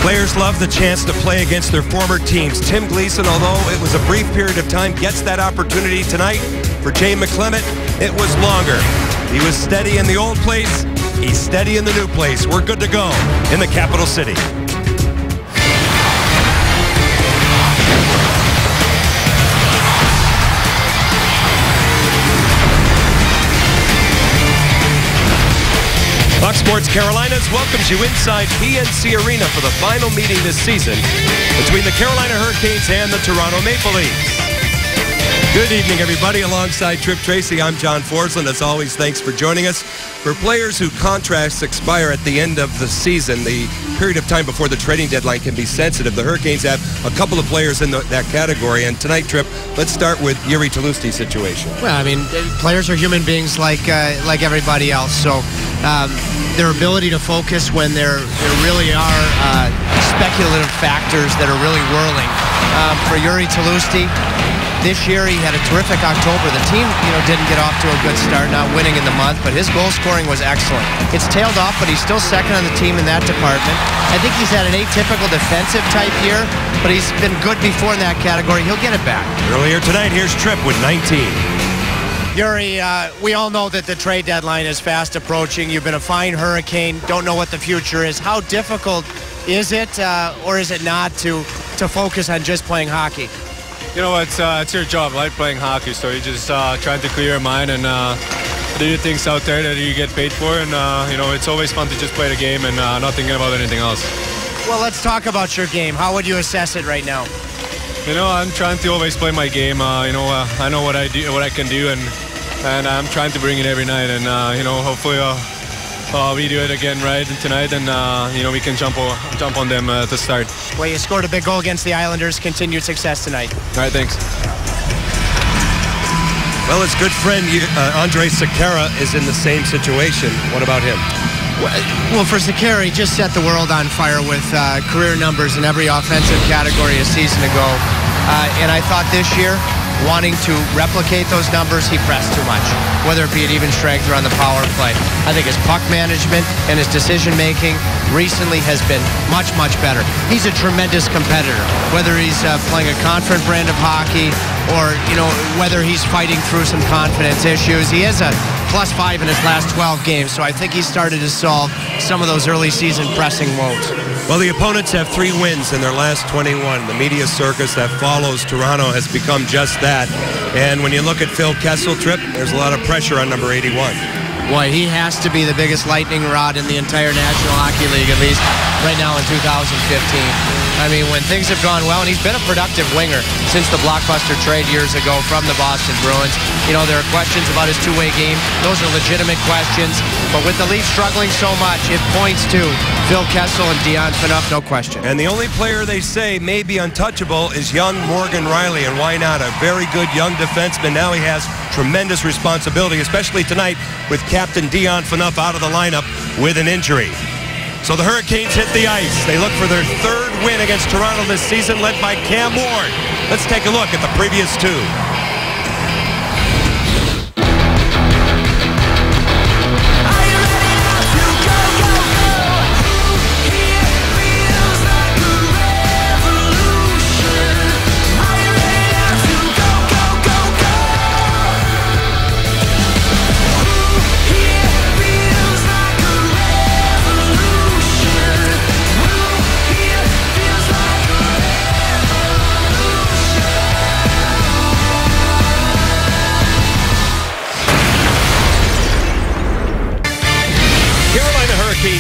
Players love the chance to play against their former teams. Tim Gleason, although it was a brief period of time, gets that opportunity tonight. For Jay McClement, it was longer. He was steady in the old place. He's steady in the new place. We're good to go in the capital city. Fox Sports Carolinas welcomes you inside PNC Arena for the final meeting this season between the Carolina Hurricanes and the Toronto Maple Leafs. Good evening, everybody. Alongside Trip Tracy, I'm John Forsland. As always, thanks for joining us. For players whose contracts expire at the end of the season, the period of time before the trading deadline can be sensitive. The Hurricanes have a couple of players in that category. And tonight, Trip, let's start with Jiri Tlusty's situation. Well, I mean, players are human beings like everybody else. So their ability to focus when there really are speculative factors that are really whirling. For Jiri Tlusty, this year he had a terrific October. The team, didn't get off to a good start, not winning in the month, but his goal scoring was excellent. It's tailed off, but he's still second on the team in that department. I think he's had an atypical defensive type year, but he's been good before in that category. He'll get it back. Earlier tonight, here's Tripp with 19. Jiri, we all know that the trade deadline is fast approaching. You've been a fine Hurricane, don't know what the future is. How difficult is it, or is it not, to focus on just playing hockey? It's your job, like playing hockey, so you just trying to clear your mind and do the things out there that you get paid for, and it's always fun to just play the game and not thinking about anything else. Well, let's talk about your game. How would you assess it right now? I'm trying to always play my game. I know what I do, what I can do, and I'm trying to bring it every night, and hopefully we do it again right tonight, and we can jump on them to start. Well, you scored a big goal against the Islanders. Continued success tonight. All right, thanks. Well, his good friend Andrej Sekera is in the same situation. What about him? Well, for Sekera, he just set the world on fire with career numbers in every offensive category a season ago. And I thought this year, wanting to replicate those numbers, he pressed too much, whether it be at even strength or on the power play. I think his puck management and his decision-making recently has been much, much better. He's a tremendous competitor, whether he's playing a confident brand of hockey or, whether he's fighting through some confidence issues. He is a +5 in his last 12 games, so I think he started to solve some of those early season pressing woes. Well, the opponents have 3 wins in their last 21. The media circus that follows Toronto has become just that. And when you look at Phil Kessel, Tripp, there's a lot of pressure on number 81. Boy, he has to be the biggest lightning rod in the entire National Hockey League, at least right now in 2015. I mean, when things have gone well, and he's been a productive winger since the blockbuster trade years ago from the Boston Bruins. There are questions about his two-way game. Those are legitimate questions. But with the Leafs struggling so much, it points to Phil Kessel and Dion Phaneuf, no question. And the only player they say may be untouchable is young Morgan Riley. And why not? A very good young defenseman. Now he has tremendous responsibility, especially tonight with Captain Dion Phaneuf out of the lineup with an injury. So the Hurricanes hit the ice. They look for their 3rd win against Toronto this season, led by Cam Ward. Let's take a look at the previous 2.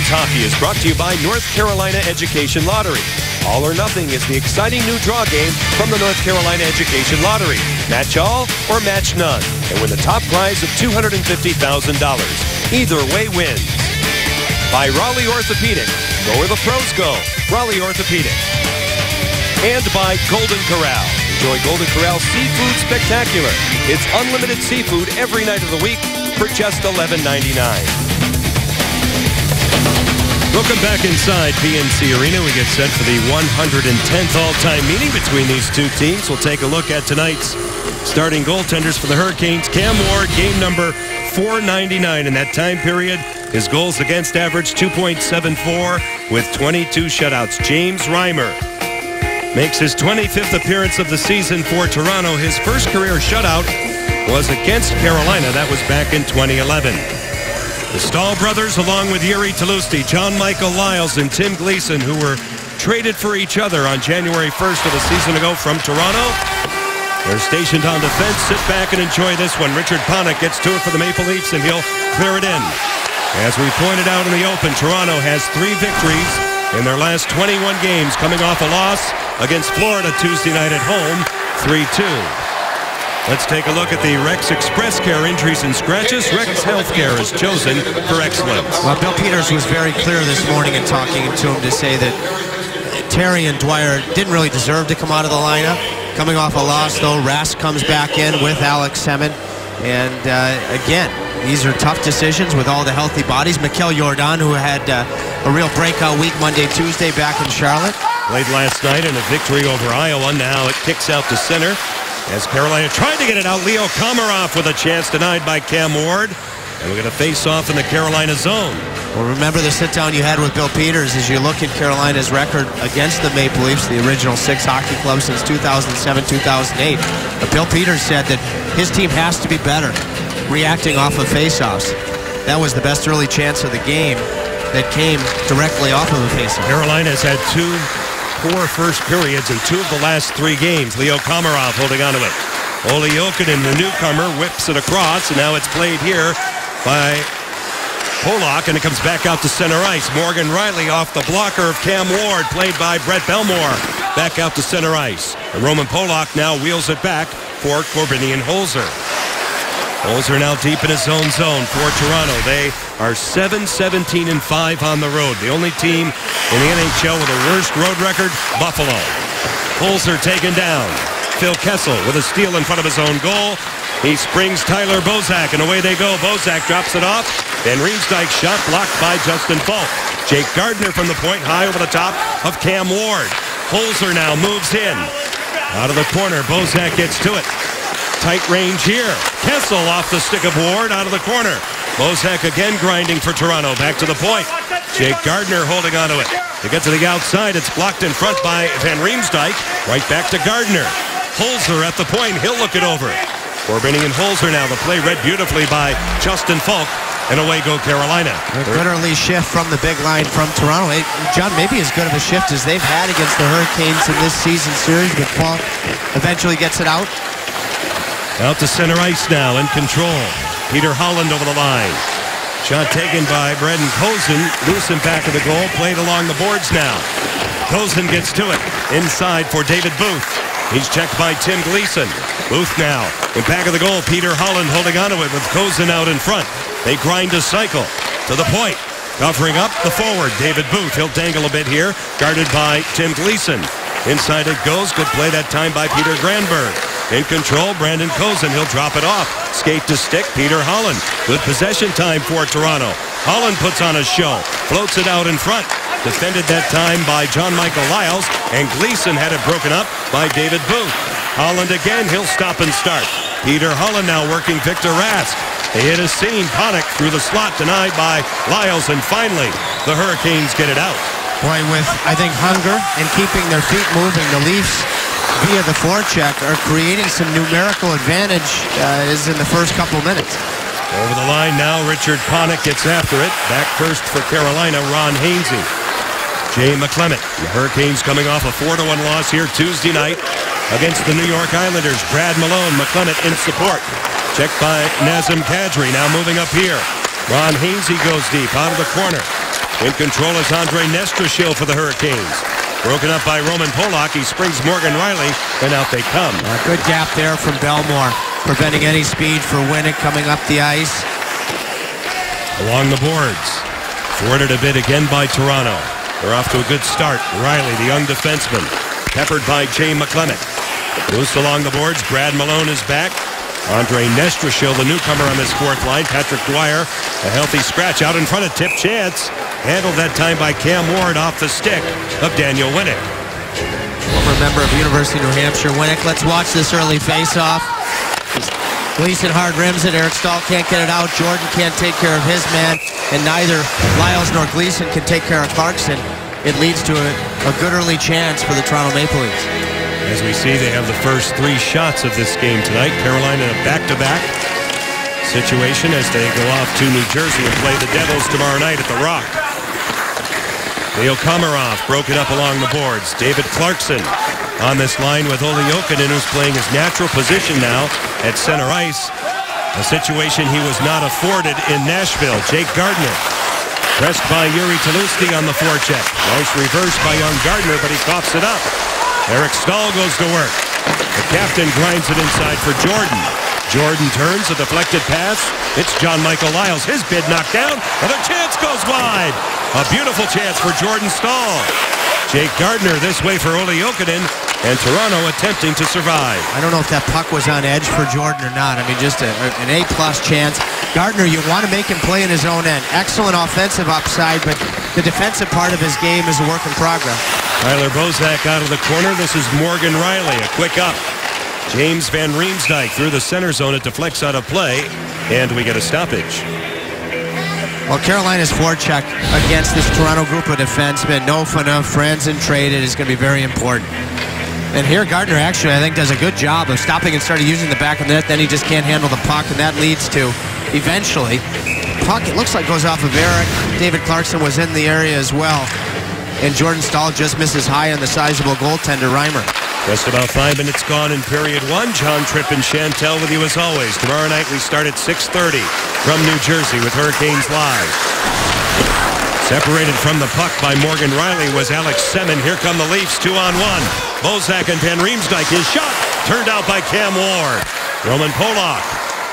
Hockey is brought to you by North Carolina Education Lottery. All or Nothing is the exciting new draw game from the North Carolina Education Lottery. Match all or match none, and win the top prize of $250,000. Either way wins. By Raleigh Orthopedic. Go where the pros go. Raleigh Orthopedic. And by Golden Corral. Enjoy Golden Corral Seafood Spectacular. It's unlimited seafood every night of the week for just $11.99. Welcome back inside PNC Arena. We get set for the 110th all-time meeting between these two teams. We'll take a look at tonight's starting goaltenders for the Hurricanes. Cam Ward, game number 499 in that time period. His goals against average 2.74 with 22 shutouts. James Reimer makes his 25th appearance of the season for Toronto. His first career shutout was against Carolina. That was back in 2011. The Stahl brothers, along with Jiri Tlusty, John Michael Lyles, and Tim Gleason, who were traded for each other on January 1st of a season ago from Toronto. They're stationed on defense. Sit back and enjoy this one. Richard Panik gets to it for the Maple Leafs, and he'll clear it in. As we pointed out in the open, Toronto has 3 victories in their last 21 games, coming off a loss against Florida Tuesday night at home, 3-2. Let's take a look at the Rex Express Care injuries and scratches. Rex Healthcare is chosen for excellence. Well, Bill Peters was very clear this morning in talking to him to say that Terry and Dwyer didn't really deserve to come out of the lineup. Coming off a loss, though, Rask comes back in with Alex Semin. And again, these are tough decisions with all the healthy bodies. Mikhail Jordan, who had a real breakout week Monday, Tuesday back in Charlotte. Played last night in a victory over Iowa. Now it kicks out to center as Carolina tried to get it out. Leo Komarov with a chance denied by Cam Ward. And we're going to face off in the Carolina zone. Well, remember the sit-down you had with Bill Peters as you look at Carolina's record against the Maple Leafs, the original 6 hockey clubs since 2007-2008. But Bill Peters said that his team has to be better reacting off of face-offs. That was the best early chance of the game that came directly off of a face-off. Carolina's had 2 poor first periods in 2 of the last 3 games. Leo Komarov holding on to it. Olli Jokinen, the newcomer, whips it across, and now it's played here by Polak, and it comes back out to center ice. Morgan Riley off the blocker of Cam Ward, played by Brett Belmore. Back out to center ice. And Roman Polak now wheels it back for Korbinian Holzer. Holzer now deep in his own zone for Toronto. They are 7-17-5 on the road. The only team in the NHL with a worst road record, Buffalo. Holzer taken down. Phil Kessel with a steal in front of his own goal. He springs Tyler Bozak, and away they go. Bozak drops it off. Van Riemsdyk's shot blocked by Justin Falk. Jake Gardiner from the point, high over the top of Cam Ward. Holzer now moves in. Out of the corner, Bozak gets to it. Tight range here. Kessel off the stick of Ward, out of the corner. Bozak again grinding for Toronto. Back to the point. Jake Gardiner holding onto it. To get to the outside, it's blocked in front by Van Riemsdyk. Right back to Gardiner. Holzer at the point. He'll look it over. Korbinian Holzer now. The play read beautifully by Justin Falk. And away go Carolina. A good early shift from the big line from Toronto. John, maybe as good of a shift as they've had against the Hurricanes in this season series, but Falk eventually gets it out. Out to center ice now, in control. Peter Holland over the line. Shot taken by Braden Kozun. Loose him back of the goal. Played along the boards now. Kozun gets to it. Inside for David Booth. He's checked by Tim Gleason. Booth now. In back of the goal, Peter Holland holding onto it with Kozun out in front. They grind a cycle to the point. Covering up the forward, David Booth. He'll dangle a bit here. Guarded by Tim Gleason. Inside it goes. Good play that time by Peter Granberg. In control, Brandon Kozun. He'll drop it off. Skate to stick, Peter Holland. Good possession time for Toronto. Holland puts on a show. Floats it out in front. Defended that time by John Michael Lyles, and Gleason had it broken up by David Booth. Holland again, he'll stop and start. Peter Holland now working Victor Rask. They hit a seam. Panik through the slot, denied by Lyles, and finally, the Hurricanes get it out. Boy, with, I think, hunger and keeping their feet moving, the Leafs, via the forecheck, are creating some numerical advantage as in the first couple minutes. Over the line now, Richard Panik gets after it. Back first for Carolina, Ron Hainsey. Jay McClement. The Hurricanes coming off a 4-1 loss here Tuesday night against the New York Islanders. Brad Malone, McClement in support. Checked by Nazem Kadri, now moving up here. Ron Hainsey goes deep, out of the corner. In control is Andre Nestrashil for the Hurricanes. Broken up by Roman Polak. He springs Morgan Riley, and out they come. A good gap there from Belmore, preventing any speed for Winnick coming up the ice. Along the boards. Thwarted a bit again by Toronto. They're off to a good start. Riley, the young defenseman, peppered by Jay McClement. Loose along the boards. Brad Malone is back. Andre Nestrashil, the newcomer on this fourth line. Patrick Dwyer, a healthy scratch out in front of tip chance. Handled that time by Cam Ward off the stick of Daniel Winnick. Former member of University of New Hampshire, Winnick. Let's watch this early face-off. Gleason hard rims it. Eric Stahl can't get it out. Jordan can't take care of his man. And neither Lyles nor Gleason can take care of Clarkson. It leads to a good early chance for the Toronto Maple Leafs. As we see, they have the first 3 shots of this game tonight. Carolina in a back-to-back situation as they go off to New Jersey and play the Devils tomorrow night at the Rock. Leo Komarov broke it up along the boards. David Clarkson on this line with Olli Jokinen, who's playing his natural position now at center ice. A situation he was not afforded in Nashville. Jake Gardiner pressed by Jiri Tlusty on the forecheck. Nice reverse by young Gardiner, but he coughs it up. Eric Stahl goes to work. The captain grinds it inside for Jordan. Jordan turns, a deflected pass. It's John Michael Lyles. His bid knocked down. Another chance goes wide. A beautiful chance for Jordan Stahl. Jake Gardiner this way for Olli Jokinen, and Toronto attempting to survive. I don't know if that puck was on edge for Jordan or not. I mean, just an A-plus chance. Gardiner, you want to make him play in his own end. Excellent offensive upside, but the defensive part of his game is a work in progress. Tyler Bozak out of the corner. This is Morgan Riley. A quick up. James Van Riemsdyk through the center zone. It deflects out of play, and we get a stoppage. Well, Carolina's forecheck against this Toronto group of defensemen, Nofana, Franzen traded, is going to be very important. And here Gardiner actually, I think, does a good job of stopping and starting using the back of the net. Then he just can't handle the puck, and that leads to, eventually, puck, it looks like, goes off of Eric. David Clarkson was in the area as well. And Jordan Stahl just misses high on the sizable goaltender, Reimer. Just about 5 minutes gone in period 1. John Tripp and Chantel with you as always. Tomorrow night we start at 6:30 from New Jersey with Hurricanes Live. Separated from the puck by Morgan Riley was Alex Semin. Here come the Leafs, 2-on-1. Bozak and Van Riemsdyk. His shot turned out by Cam Ward. Roman Polak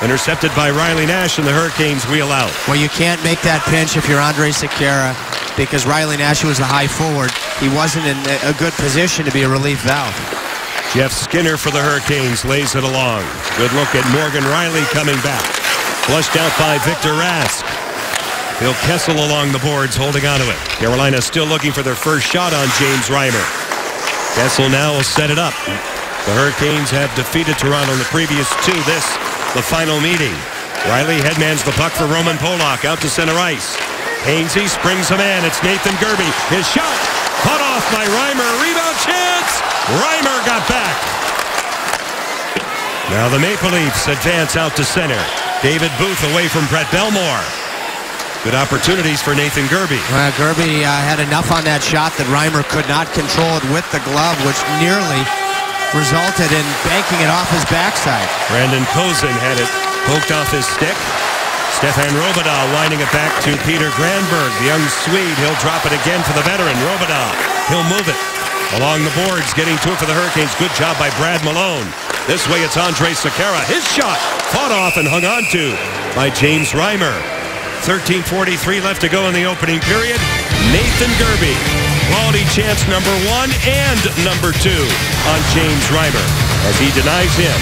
intercepted by Riley Nash, and the Hurricanes wheel out. Well, you can't make that pinch if you're Andre Sekera, because Riley Nash was the high forward. He wasn't in a good position to be a relief valve. Jeff Skinner for the Hurricanes lays it along. Good look at Morgan Riley coming back. Flushed out by Victor Rask. Phil Kessel along the boards holding onto it. Carolina still looking for their first shot on James Reimer. Kessel now will set it up. The Hurricanes have defeated Toronto in the previous 2. This, the final meeting. Riley headmans the puck for Roman Polak out to center ice. Hainsey springs him in. It's Nathan Gerbe. His shot cut off by Reimer. Rebound chance. Reimer got back. Now the Maple Leafs advance out to center. David Booth away from Brett Belmore. Good opportunities for Nathan Gerbe. Gerbe had enough on that shot that Reimer could not control it with the glove, which nearly resulted in banking it off his backside. Brandon Posen had it poked off his stick. Stefan Robidas winding it back to Peter Granberg. The young Swede, he'll drop it again for the veteran. Robidas, he'll move it along the boards, getting to it for the Hurricanes. Good job by Brad Malone. This way it's Andre Sekera. His shot fought off and hung on to by James Reimer. 13:43 left to go in the opening period. Nathan Gerbe, quality chance number 1 and number 2 on James Reimer as he denies him.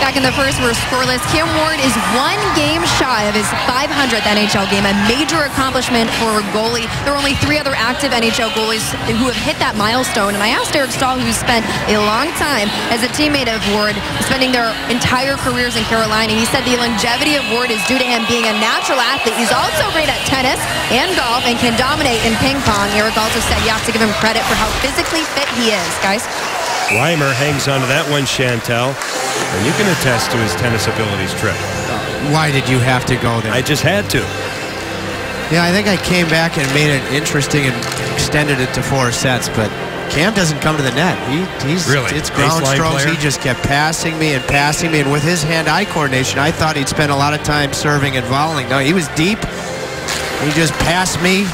Back in the first, we're scoreless. Cam Ward is 1 game shy of his 500th NHL game, a major accomplishment for a goalie. There are only 3 other active NHL goalies who have hit that milestone. And I asked Eric Stahl, who's spent a long time as a teammate of Ward, spending their entire careers in Carolina. He said the longevity of Ward is due to him being a natural athlete. He's also great at tennis and golf and can dominate in ping pong. Eric also said you have to give him credit for how physically fit he is, guys. Reimer hangs onto that one, Chantel. And you can attest to his tennis abilities, Tripp. Why did you have to go there? I just had to. Yeah, I think I came back and made it interesting and extended it to 4 sets, but Cam doesn't come to the net. He's really? It's ground strokes. He just kept passing me, and with his hand-eye coordination, I thought he'd spend a lot of time serving and volleying. No, he was deep. He just passed me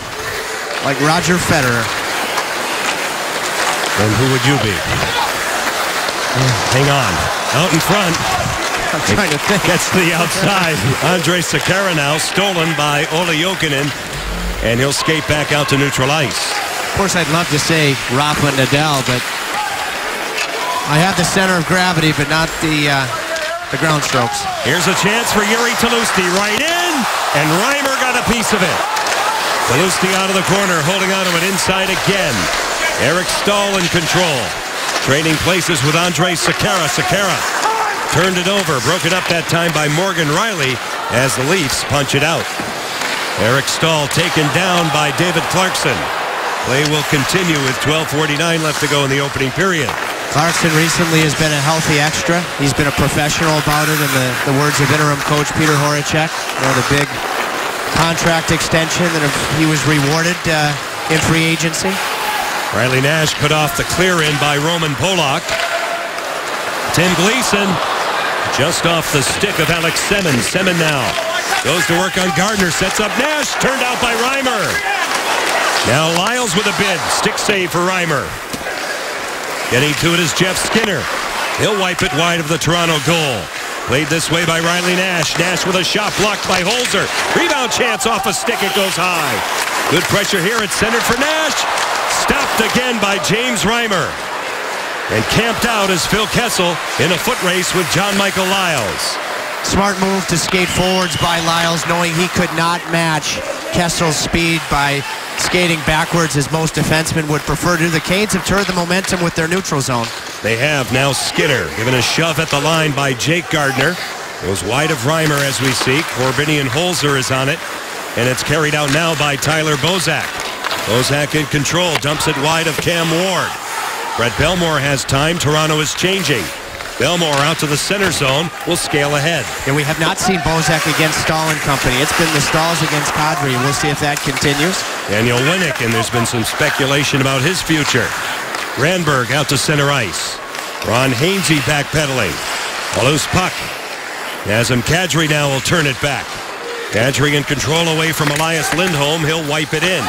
like Roger Federer. And who would you be? Hang on. Out in front. I'm trying to think. Gets to the outside. Andre Sekera now, stolen by Olli Jokinen. And he'll skate back out to neutral ice. Of course, I'd love to say Rafa Nadal, but I have the center of gravity, but not the ground strokes. Here's a chance for Jiri Tlusty. Right in. And Reimer got a piece of it. Tlusty out of the corner, holding on to it inside again. Eric Stahl in control. Trading places with Andre Sekera. Sekera turned it over, broken up that time by Morgan Riley as the Leafs punch it out. Eric Staal taken down by David Clarkson. Play will continue with 12:49 left to go in the opening period. Clarkson recently has been a healthy extra. He's been a professional about it, in the words of interim coach Peter Horacek. The big contract extension that he was rewarded in free agency. Riley Nash cut off the clear in by Roman Polak. Tim Gleason just off the stick of Alex Semin. Semin now goes to work on Gardner, sets up Nash, turned out by Reimer. Now Lyles with a bid, stick save for Reimer. Getting to it is Jeff Skinner. He'll wipe it wide of the Toronto goal. Played this way by Riley Nash. Nash with a shot blocked by Holzer. Rebound chance off a stick, it goes high. Good pressure here, it's centered for Nash. Stopped again by James Reimer. And camped out is Phil Kessel in a foot race with John Michael Lyles. Smart move to skate forwards by Lyles, knowing he could not match Kessel's speed by skating backwards as most defensemen would prefer to. The Canes have turned the momentum with their neutral zone. They have. Now Skinner given a shove at the line by Jake Gardner. Goes wide of Reimer as we see. Korbinian Holzer is on it. And it's carried out now by Tyler Bozak. Bozak in control, dumps it wide of Cam Ward. Brett Belmore has time. Toronto is changing. Belmore out to the center zone, will scale ahead. And we have not seen Bozak against Staal and company. It's been the Stalls against Kadri. We'll see if that continues. Daniel Winnick, and there's been some speculation about his future. Randberg out to center ice. Ron Hainsey backpedaling. A loose puck. Nazem Kadri now will turn it back. Kadri in control away from Elias Lindholm. He'll wipe it in.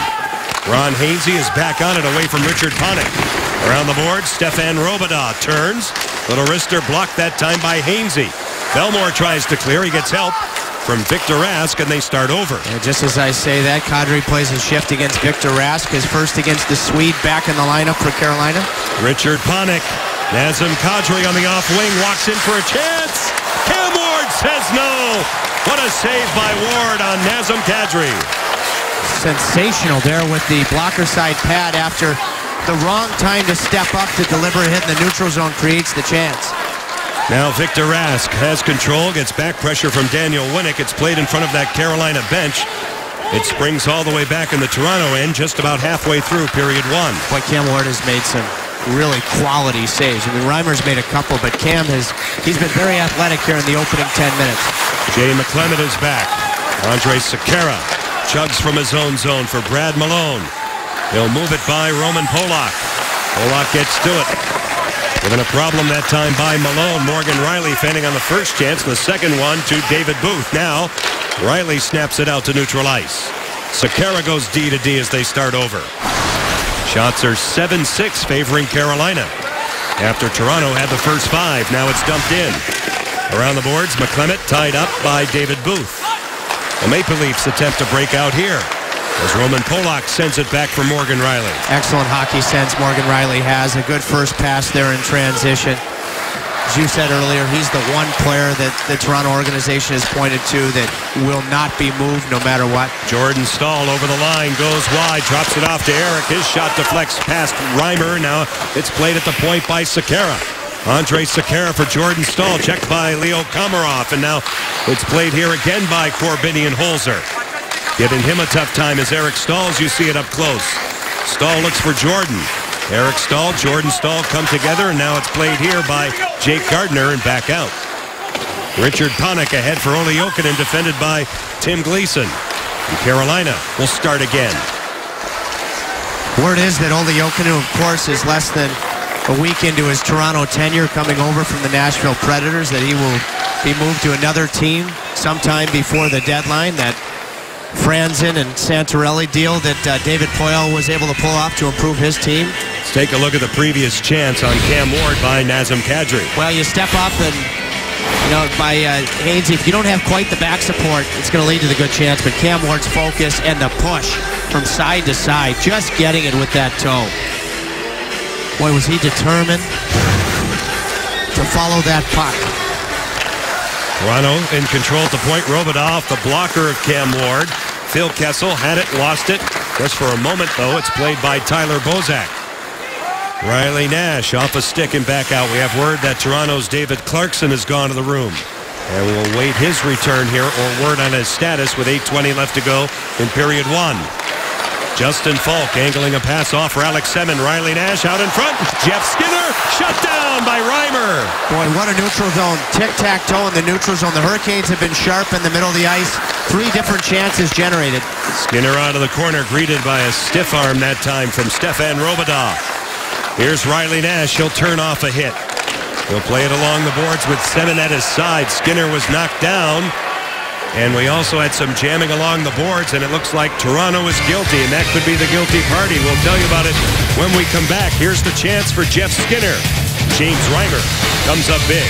Ron Hainsey is back on it away from Richard Panik. Around the board, Stefan Robidas turns. Little wrister blocked that time by Hainsey. Belmore tries to clear. He gets help from Victor Rask, and they start over. And just as I say that, Kadri plays a shift against Victor Rask, his first against the Swede, back in the lineup for Carolina. Richard Panik. Nazem Kadri on the off wing, walks in for a chance. Cam Ward says no. What a save by Ward on Nazem Kadri. Sensational there with the blocker side pad after the wrong time to step up to deliver a hit in the neutral zone creates the chance. Now Victor Rask has control, gets back pressure from Daniel Winnick. It's played in front of that Carolina bench. It springs all the way back in the Toronto end, just about halfway through period one. Boy, Cam Ward has made some really quality saves. I mean, Reimer's made a couple, but Cam he's been very athletic here in the opening 10 minutes. Jay McClement is back. Andre Sekera chugs from his own zone for Brad Malone. He'll move it by Roman Polak. Polak gets to it. Given a problem that time by Malone. Morgan Riley fending on the first chance. The second one to David Booth. Now, Riley snaps it out to neutral ice. Sekera goes D to D as they start over. Shots are 7-6 favoring Carolina. After Toronto had the first five, now it's dumped in. Around the boards, McClement tied up by David Booth. The Maple Leafs attempt to break out here as Roman Polak sends it back for Morgan Riley. Excellent hockey sense Morgan Riley has. A good first pass there in transition. As you said earlier, he's the one player that the Toronto organization has pointed to that will not be moved no matter what. Jordan Staal over the line, goes wide, drops it off to Eric. His shot deflects past Reimer. Now it's played at the point by Sekera. Andre Sekera for Jordan Staal, checked by Leo Komarov, and now it's played here again by Korbinian Holzer. Giving him a tough time is Eric Staal as you see it up close. Staal looks for Jordan. Eric Staal, Jordan Staal come together, and now it's played here by Jake Gardner and back out. Richard Panik ahead for Olli Jokinen, defended by Tim Gleason. And Carolina will start again. Word is that Olli Jokinen, of course, is less than a week into his Toronto tenure, coming over from the Nashville Predators, that he will be moved to another team sometime before the deadline. That Franzen and Santorelli deal that David Poile was able to pull off to improve his team. Let's take a look at the previous chance on Cam Ward by Nazem Kadri. Well, you step up and, by Hainsey, if you don't have quite the back support, it's going to lead to the good chance. But Cam Ward's focus and the push from side to side, just getting it with that toe. Boy, was he determined to follow that puck. Toronto in control at the point. Robidas, the blocker of Cam Ward. Phil Kessel had it, lost it. Just for a moment, though, it's played by Tyler Bozak. Riley Nash off a stick and back out. We have word that Toronto's David Clarkson has gone to the room. And we'll wait his return here, or word on his status with 8:20 left to go in period 1. Justin Falk angling a pass off for Alex Semin. Riley Nash out in front. Jeff Skinner shut down by Reimer. Boy, what a neutral zone. Tic-tac-toe in the neutral zone. The Hurricanes have been sharp in the middle of the ice. 3 different chances generated. Skinner out of the corner, greeted by a stiff arm that time from Stefan Robidas. Here's Riley Nash. He'll turn off a hit. He'll play it along the boards with Semin at his side. Skinner was knocked down. And we also had some jamming along the boards, and it looks like Toronto is guilty, and that could be the guilty party. We'll tell you about it when we come back. Here's the chance for Jeff Skinner. James Reimer comes up big.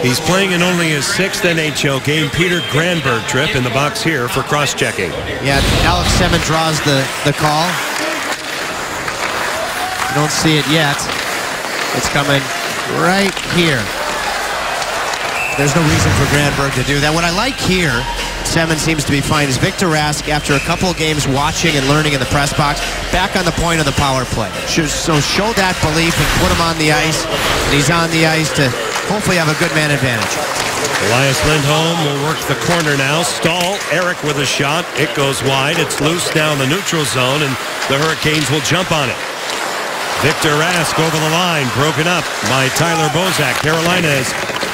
He's playing in only his 6th NHL game. Peter Granberg trip in the box here for cross-checking. Yeah, Alex Semin draws the call. You don't see it yet. It's coming right here. There's no reason for Granberg to do that. What I like here, Semin seems to be fine, is Victor Rask, after a couple of games watching and learning in the press box, back on the point of the power play. So show that belief and put him on the ice. And he's on the ice to hopefully have a good man advantage. Elias Lindholm will work the corner now. Stahl, Eric with a shot. It goes wide. It's loose down the neutral zone, and the Hurricanes will jump on it. Victor Rask over the line, broken up by Tyler Bozak. Carolina is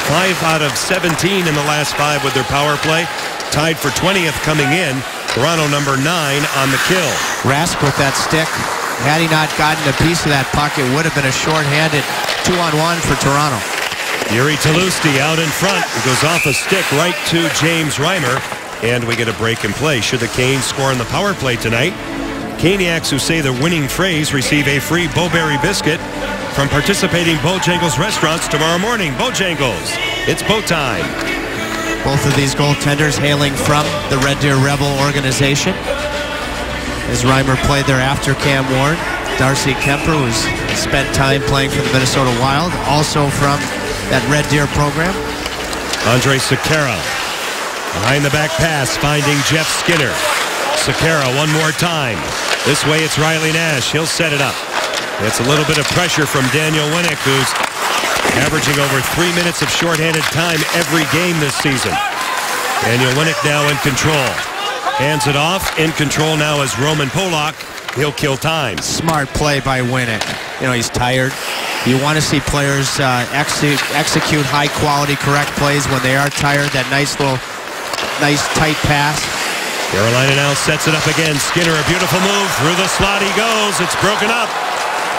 5 out of 17 in the last 5 with their power play. Tied for 20th coming in. Toronto number 9 on the kill. Rask with that stick. Had he not gotten a piece of that puck, it would have been a short-handed 2-on-1 for Toronto. Yuri Talusti out in front. It goes off a stick right to James Reimer. And we get a break in play. Should the Canes score on the power play tonight, Caniacs who say the winning phrase receive a free Bowberry biscuit from participating Bojangles restaurants tomorrow morning. Bojangles, it's bow time. Both of these goaltenders hailing from the Red Deer Rebel organization. As Reimer played there after Cam Ward. Darcy Kemper, who's spent time playing for the Minnesota Wild, also from that Red Deer program. Andre Sekera behind the back pass, finding Jeff Skinner. Sekera one more time. This way it's Riley Nash. He'll set it up. It's a little bit of pressure from Daniel Winnick, who's averaging over 3 minutes of shorthanded time every game this season. Daniel Winnick now in control. Hands it off. In control now is Roman Polak. He'll kill time. Smart play by Winnick. You know, he's tired. You want to see players execute high-quality, correct plays when they are tired. That nice tight pass. Carolina now sets it up again. Skinner, a beautiful move. Through the slot he goes. It's broken up.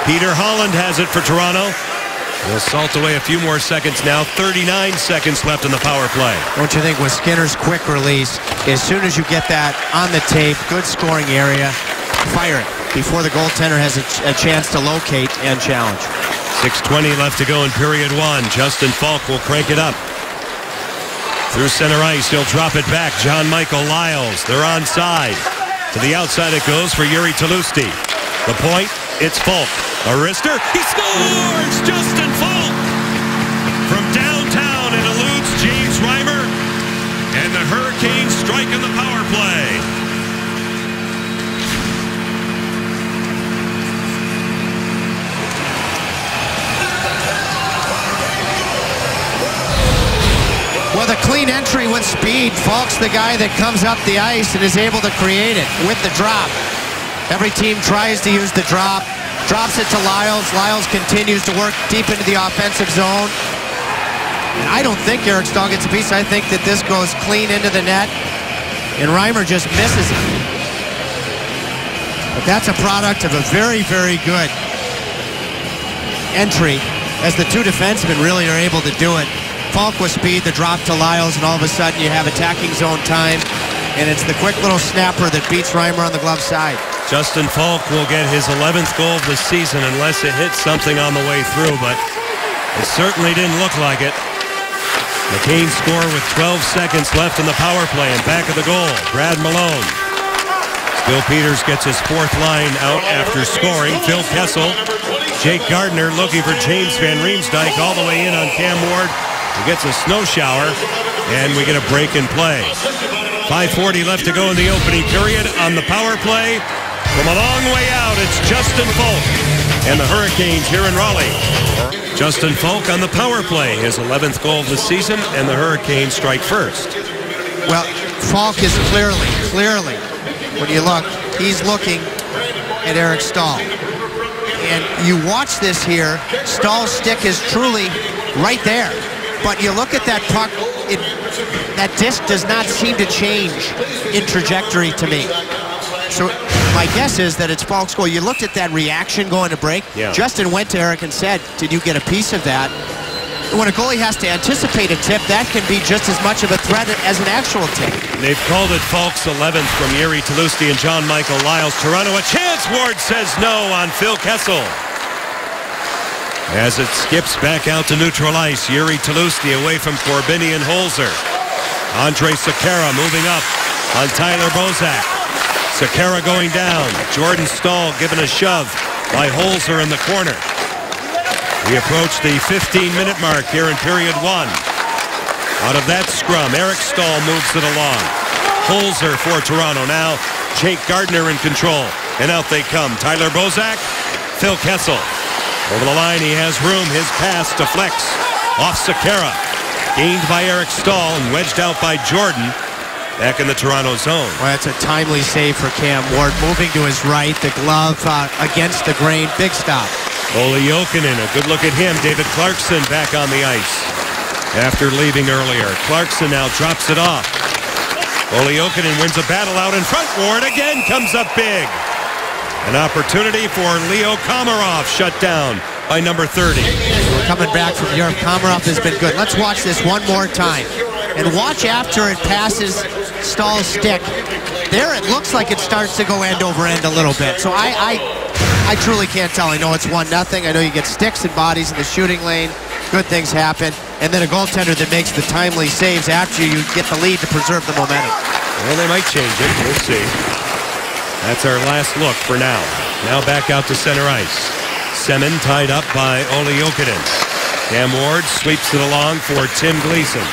Peter Holland has it for Toronto. He'll salt away a few more seconds now. 39 seconds left in the power play. Don't you think with Skinner's quick release, as soon as you get that on the tape, good scoring area, fire it before the goaltender has a chance to locate and challenge. 6:20 left to go in period 1. Justin Falk will crank it up. Through center ice, he'll drop it back. John Michael Lyles, they're onside. To the outside it goes for Yuri Talusti. The point, it's Falk. A wrister, he scores! Justin Falk! From downtown, it eludes James Reimer. And the Hurricanes strike in the power play. With a clean entry with speed, Falk's the guy that comes up the ice and is able to create it with the drop. Every team tries to use the drop, drops it to Lyles. Lyles continues to work deep into the offensive zone. And I don't think Eric Stahl gets a piece. I think that this goes clean into the net, and Reimer just misses it. But that's a product of a very, very good entry, as the two defensemen really are able to do it. Falk with speed, the drop to Lyles, and all of a sudden you have attacking zone time, and it's the quick little snapper that beats Reimer on the glove side. Justin Falk will get his 11th goal of the season unless it hits something on the way through, but it certainly didn't look like it. The Canes score with 12 seconds left in the power play, and back of the goal, Brad Malone. Bill Peters gets his 4th line out after scoring. Phil Kessel, Jake Gardner looking for James Van Riemsdyk all the way in on Cam Ward, who gets a snow shower, and we get a break in play. 5:40 left to go in the opening period. On the power play, From a long way out, it's Justin Falk and the Hurricanes here in Raleigh. Justin Falk on the power play, his 11th goal of the season, and the Hurricanes strike first. Well, Falk is clearly, when you look, he's looking at Eric Staal. And you watch this here, Stahl's stick is truly right there. But you look at that puck, that disc does not seem to change in trajectory to me. So my guess is that it's Falk's goal. You looked at that reaction going to break. Yeah. Justin went to Eric and said, did you get a piece of that? When a goalie has to anticipate a tip, that can be just as much of a threat as an actual tip. They've called it Falk's 11th from Jiri Tlusty and John Michael Lyles. Toronto a chance. Ward says no on Phil Kessel. As it skips back out to neutral ice, Jiri Tlusty away from Corbinian Holzer. Andre Sekera moving up on Tyler Bozak. Sekera going down. Jordan Staal given a shove by Holzer in the corner. We approach the 15-minute mark here in period 1. Out of that scrum, Eric Staal moves it along. Holzer for Toronto now. Jake Gardiner in control. And out they come. Tyler Bozak, Phil Kessel. Over the line, he has room. His pass deflects off Sekera. Gained by Eric Staal and wedged out by Jordan. Back in the Toronto zone. Well, that's a timely save for Cam Ward. Moving to his right, the glove against the grain. Big stop. Olli Jokinen, a good look at him. David Clarkson back on the ice after leaving earlier. Clarkson now drops it off. Olli Jokinen wins a battle out in front. Ward again comes up big. An opportunity for Leo Komarov, shut down by number 30. We're coming back from Europe. Komarov has been good. Let's watch this one more time. And watch after it passes Stahl's stick. There it looks like it starts to go end over end a little bit. So I truly can't tell. I know it's 1-0. I know you get sticks and bodies in the shooting lane. Good things happen. And then a goaltender that makes the timely saves after you get the lead to preserve the momentum. Well, they might change it. We'll see. That's our last look for now. Now back out to center ice. Semin tied up by Olli Jokinen. Cam Ward sweeps it along for Tim Gleason.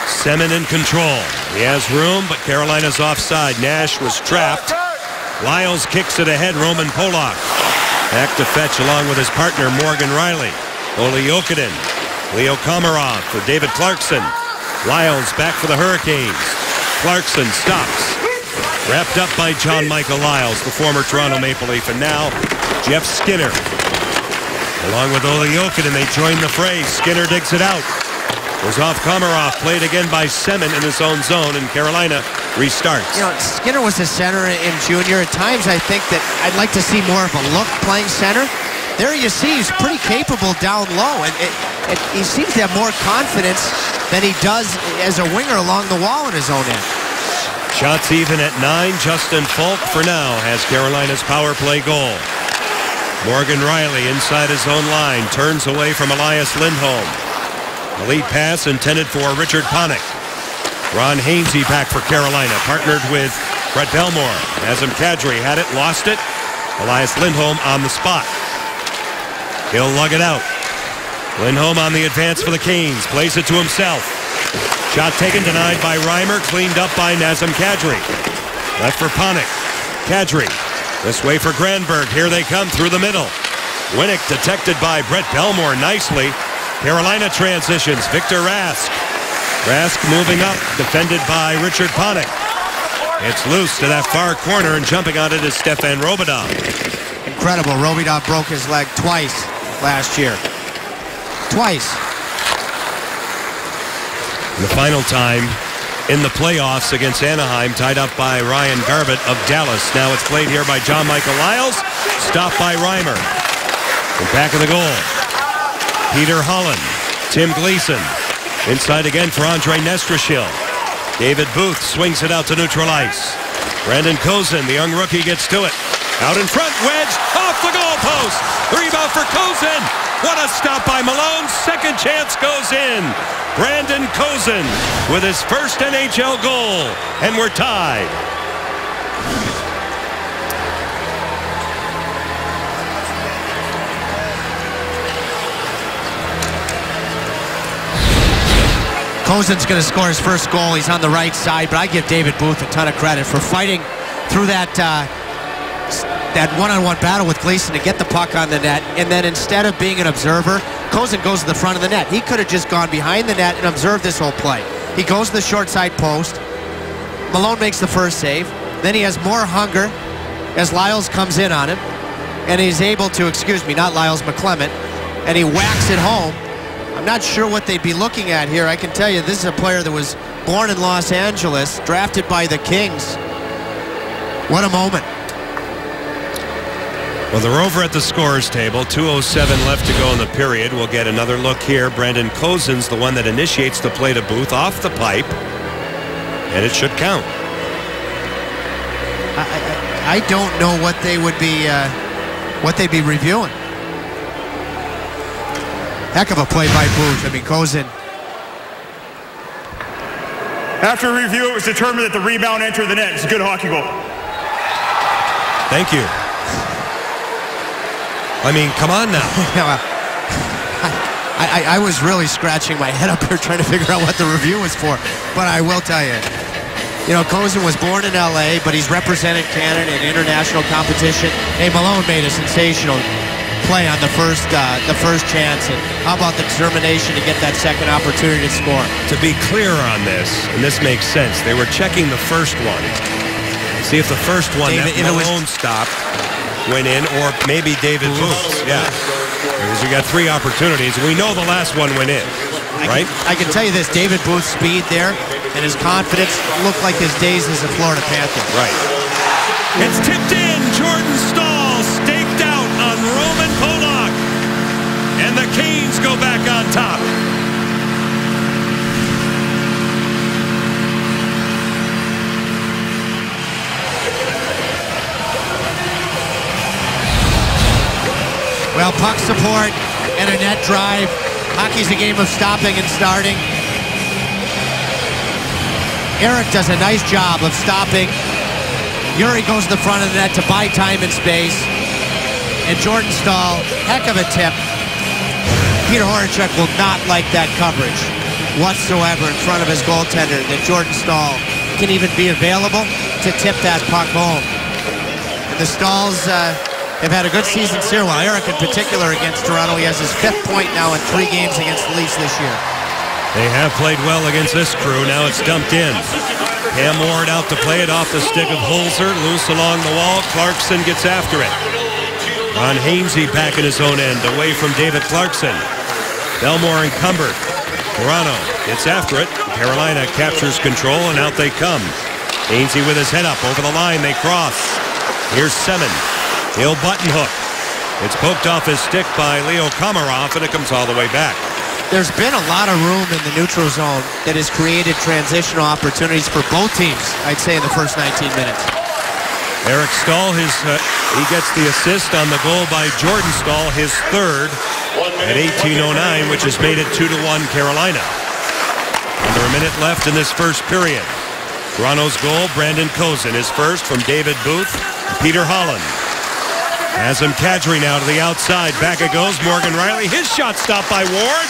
Semin in control. He has room, but Carolina's offside. Nash was trapped. Lyles kicks it ahead. Roman Polak back to fetch along with his partner Morgan Riley. Olli Jokinen. Leo Komarov for David Clarkson. Lyles back for the Hurricanes. Clarkson stops. Wrapped up by John Michael Lyles, the former Toronto Maple Leaf, and now Jeff Skinner. Along with Olli Jokinen, they join the fray. Skinner digs it out. Goes off Komarov, played again by Semin in his own zone, and Carolina restarts. You know, Skinner was a center in junior. At times, I think that I'd like to see more of a look playing center. There you see he's pretty capable down low, and he seems to have more confidence than he does as a winger along the wall in his own end. Shots even at 9. Justin Falk for now has Carolina's power play goal. Morgan Riley inside his own line, turns away from Elias Lindholm. The lead pass intended for Richard Panik. Ron Hainsey back for Carolina, partnered with Brett Belmore. Nazem Kadri had it, lost it. Elias Lindholm on the spot. He'll lug it out. Lindholm on the advance for the Canes, plays it to himself. Shot taken, denied by Reimer, cleaned up by Nazem Kadri. Left for Panik. Kadri. This way for Granberg. Here they come through the middle. Winnick detected by Brett Belmore nicely. Carolina transitions. Victor Rask. Rask moving up, defended by Richard Panik. It's loose to that far corner, and jumping on it is Stefan Robidoux. Incredible. Robidoux broke his leg twice last year. Twice. The final time in the playoffs against Anaheim, tied up by Ryan Garbutt of Dallas. Now it's played here by John Michael Lyles, stopped by Reimer. And back of the goal, Peter Holland, Tim Gleason, inside again for Andre Nestrashil. David Booth swings it out to neutral ice. Brandon Kozin, the young rookie, gets to it. Out in front, wedge, off the goalpost. Rebound for Kozin. What a stop by Malone. Second chance goes in. Brandon Kozin with his first NHL goal. And we're tied. Kozin's going to score his first goal. He's on the right side, but I give David Booth a ton of credit for fighting through that that one-on-one battle with Gleason to get the puck on the net, and then instead of being an observer, Kozun goes to the front of the net. He could have just gone behind the net and observed this whole play. He goes to the short side post. Malone makes the first save. Then he has more hunger as Lyles comes in on him, and he's able to, not Lyles, McClement, and he whacks it home. I'm not sure what they'd be looking at here. I can tell you this is a player that was born in Los Angeles, drafted by the Kings. What a moment. Well, they're over at the scorers table. 2:07 left to go in the period. We'll get another look here. Brandon Kozun's the one that initiates the play to Booth off the pipe, and it should count. I don't know what they would be, what they'd be reviewing. Heck of a play by Booth. I mean, Kozun. After review, it was determined that the rebound entered the net. It's a good hockey goal. Thank you. I mean, come on now. I was really scratching my head up here trying to figure out what the review was for. But I will tell you, Kozun was born in L.A., but he's represented Canada in international competition. Hey, Malone made a sensational play on the first chance. And how about the determination to get that second opportunity to score? To be clear on this, and this makes sense, they were checking the first one. See if the first one that Malone stopped went in, or maybe David Booth. Yeah. Because we got 3 opportunities. We know the last one went in, right? I can tell you this, David Booth's speed there and his confidence looked like his days as a Florida Panther. Right. It's tipped in. Jordan Staal staked out on Roman Polak. And the Canes go back on top. Well, puck support and a net drive. Hockey's a game of stopping and starting. Eric does a nice job of stopping. Yuri goes to the front of the net to buy time and space. And Jordan Staal, heck of a tip. Peter Horacek will not like that coverage whatsoever in front of his goaltender, that Jordan Staal can even be available to tip that puck home. And the Stahls have had a good season here. Well, Eric in particular against Toronto. He has his 5th point now in 3 games against the Leafs this year. They have played well against this crew. Now it's dumped in. Cam Ward out to play it off the stick of Holzer. Loose along the wall. Clarkson gets after it. Ron Hainsey back in his own end, away from David Clarkson. Belmore encumbered. Toronto gets after it. Carolina captures control, and out they come. Hainsey with his head up over the line. They cross. Here's Semin. He'll button hook. It's poked off his stick by Leo Komarov, and it comes all the way back. There's been a lot of room in the neutral zone that has created transitional opportunities for both teams, I'd say, in the first 19 minutes. Eric Staal, he gets the assist on the goal by Jordan Staal, his 3rd at 18:09, which has made it 2-1 Carolina. Under a minute left in this first period. Toronto's goal, Brandon Kozun, his first from David Booth and Peter Holland. Nazem Kadri now to the outside. Back it goes. Morgan Riley. His shot stopped by Ward.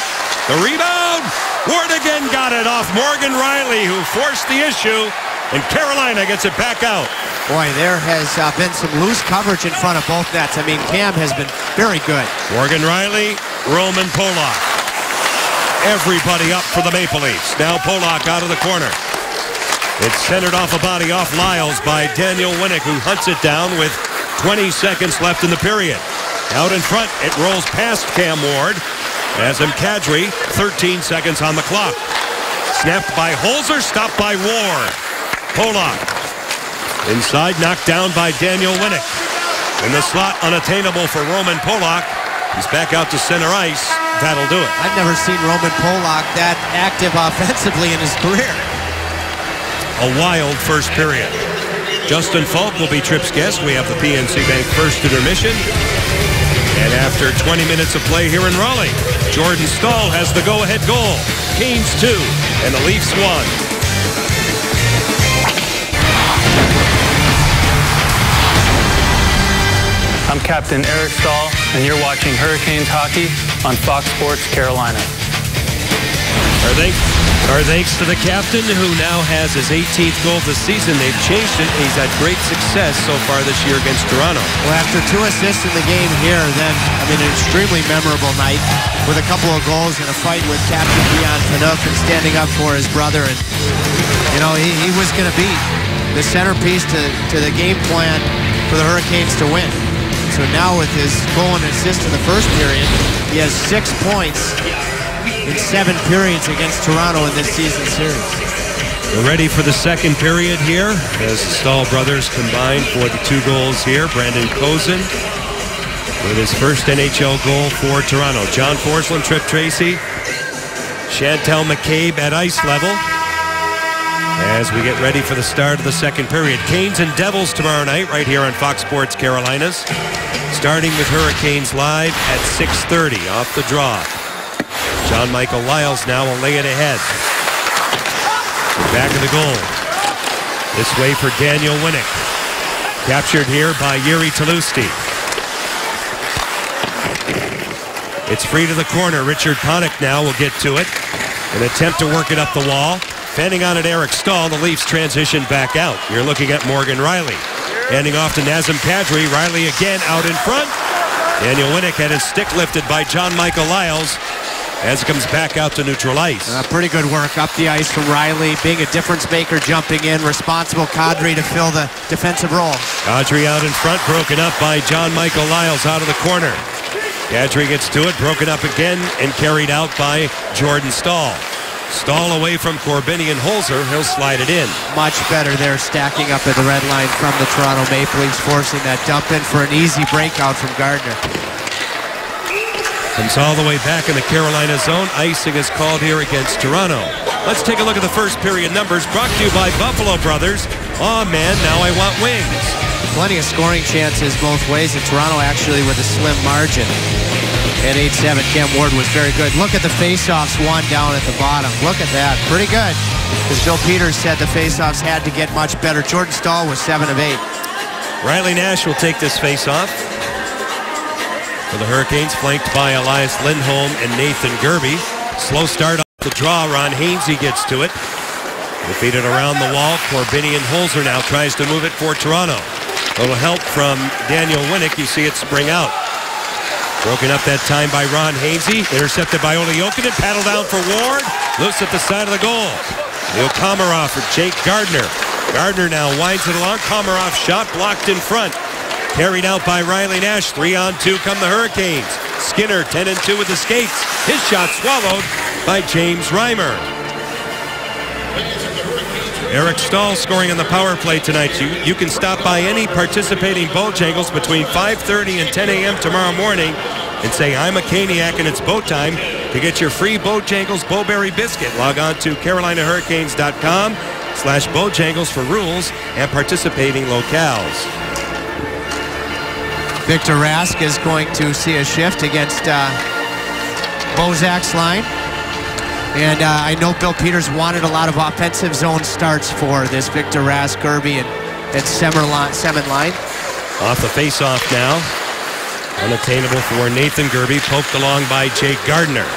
The rebound. Ward again got it off Morgan Riley, who forced the issue, and Carolina gets it back out. Boy, there has been some loose coverage in front of both nets. I mean, Cam has been very good. Morgan Riley, Roman Polak. Everybody up for the Maple Leafs. Now Polak out of the corner. It's centered off a body off Lyles by Daniel Winnick, who hunts it down with 20 seconds left in the period. Out in front, it rolls past Cam Ward. Nazem Kadri, 13 seconds on the clock. Snapped by Holzer, stopped by Ward. Polak. Inside, knocked down by Daniel Winnick. In the slot, unattainable for Roman Polak. He's back out to center ice. That'll do it. I've never seen Roman Polak that active offensively in his career. A wild first period. Justin Falk will be Tripp's guest. We have the PNC Bank first intermission. And after 20 minutes of play here in Raleigh, Jordan Staal has the go-ahead goal. Canes 2 and the Leafs 1. I'm Captain Eric Staal, and you're watching Hurricanes hockey on Fox Sports Carolina. Are they? Our thanks to the captain, who now has his 18th goal this season. They've changed it. He's had great success so far this year against Toronto. Well, after 2 assists in the game here, then, an extremely memorable night with a couple of goals and a fight with Captain Dion Phaneuf and standing up for his brother. And, he was going to be the centerpiece to the game plan for the Hurricanes to win. So now with his goal and assist in the first period, he has 6 points in 7 periods against Toronto in this season series. We're ready for the second period here as the Stahl brothers combine for the 2 goals here. Brandon Kozin with his first NHL goal for Toronto. John Forsland, Trip Tracy, Chantel McCabe at ice level as we get ready for the start of the second period. Canes and Devils tomorrow night right here on Fox Sports Carolinas, starting with Hurricanes live at 6:30 off the draw. John Michael Lyles now will lay it ahead. Back of the goal. This way for Daniel Winnick. Captured here by Yuri Talusti. It's free to the corner. Richard Panik now will get to it. An attempt to work it up the wall. Fending on it, Eric Stahl. The Leafs transition back out. You're looking at Morgan Riley. Handing off to Nazem Kadri. Riley again out in front. Daniel Winnick had his stick lifted by John Michael Lyles as it comes back out to neutral ice. Pretty good work up the ice from Riley, being a difference maker, jumping in, responsible Kadri to fill the defensive role. Kadri out in front, broken up by John Michael Lyles out of the corner. Kadri gets to it, broken up again, and carried out by Jordan Stahl. Stahl away from Corbinian Holzer. He'll slide it in. Much better there, stacking up at the red line from the Toronto Maple Leafs, forcing that dump in for an easy breakout from Gardner. Comes all the way back in the Carolina zone. Icing is called here against Toronto. Let's take a look at the first period numbers brought to you by Buffalo Brothers. Oh man, now I want wings. Plenty of scoring chances both ways, and Toronto actually with a slim margin. At 8-7, Cam Ward was very good. Look at the faceoffs, one down at the bottom. Look at that, pretty good. As Bill Peters said, the faceoffs had to get much better. Jordan Stahl was 7 of 8. Riley Nash will take this faceoff for the Hurricanes, flanked by Elias Lindholm and Nathan Gerbe. Slow start off the draw. Ron Hainsey gets to it. Defeated around the wall. Corbinian Holzer now tries to move it for Toronto. A little help from Daniel Winnick. You see it spring out. Broken up that time by Ron Hainsey. Intercepted by Olli Jokinen. Paddle down for Ward. Loose at the side of the goal. Leo Komarov for Jake Gardner. Gardner now winds it along. Komarov shot blocked in front. Carried out by Riley Nash. 3-on-2 come the Hurricanes. Skinner 10-2 with the skates. His shot swallowed by James Reimer. Eric Stahl scoring on the power play tonight. You can stop by any participating Bojangles between 5:30 and 10 a.m. tomorrow morning and say, I'm a Caniac and it's boat time to get your free Bojangles Bowberry Biscuit. Log on to CarolinaHurricanes.com/Bojangles for rules and participating locales. Victor Rask is going to see a shift against Bozak's line. And I know Bill Peters wanted a lot of offensive zone starts for this Victor Rask, Gerbe, and Semin line. Off the face-off now. Unattainable for Nathan Gerbe, poked along by Jake Gardner.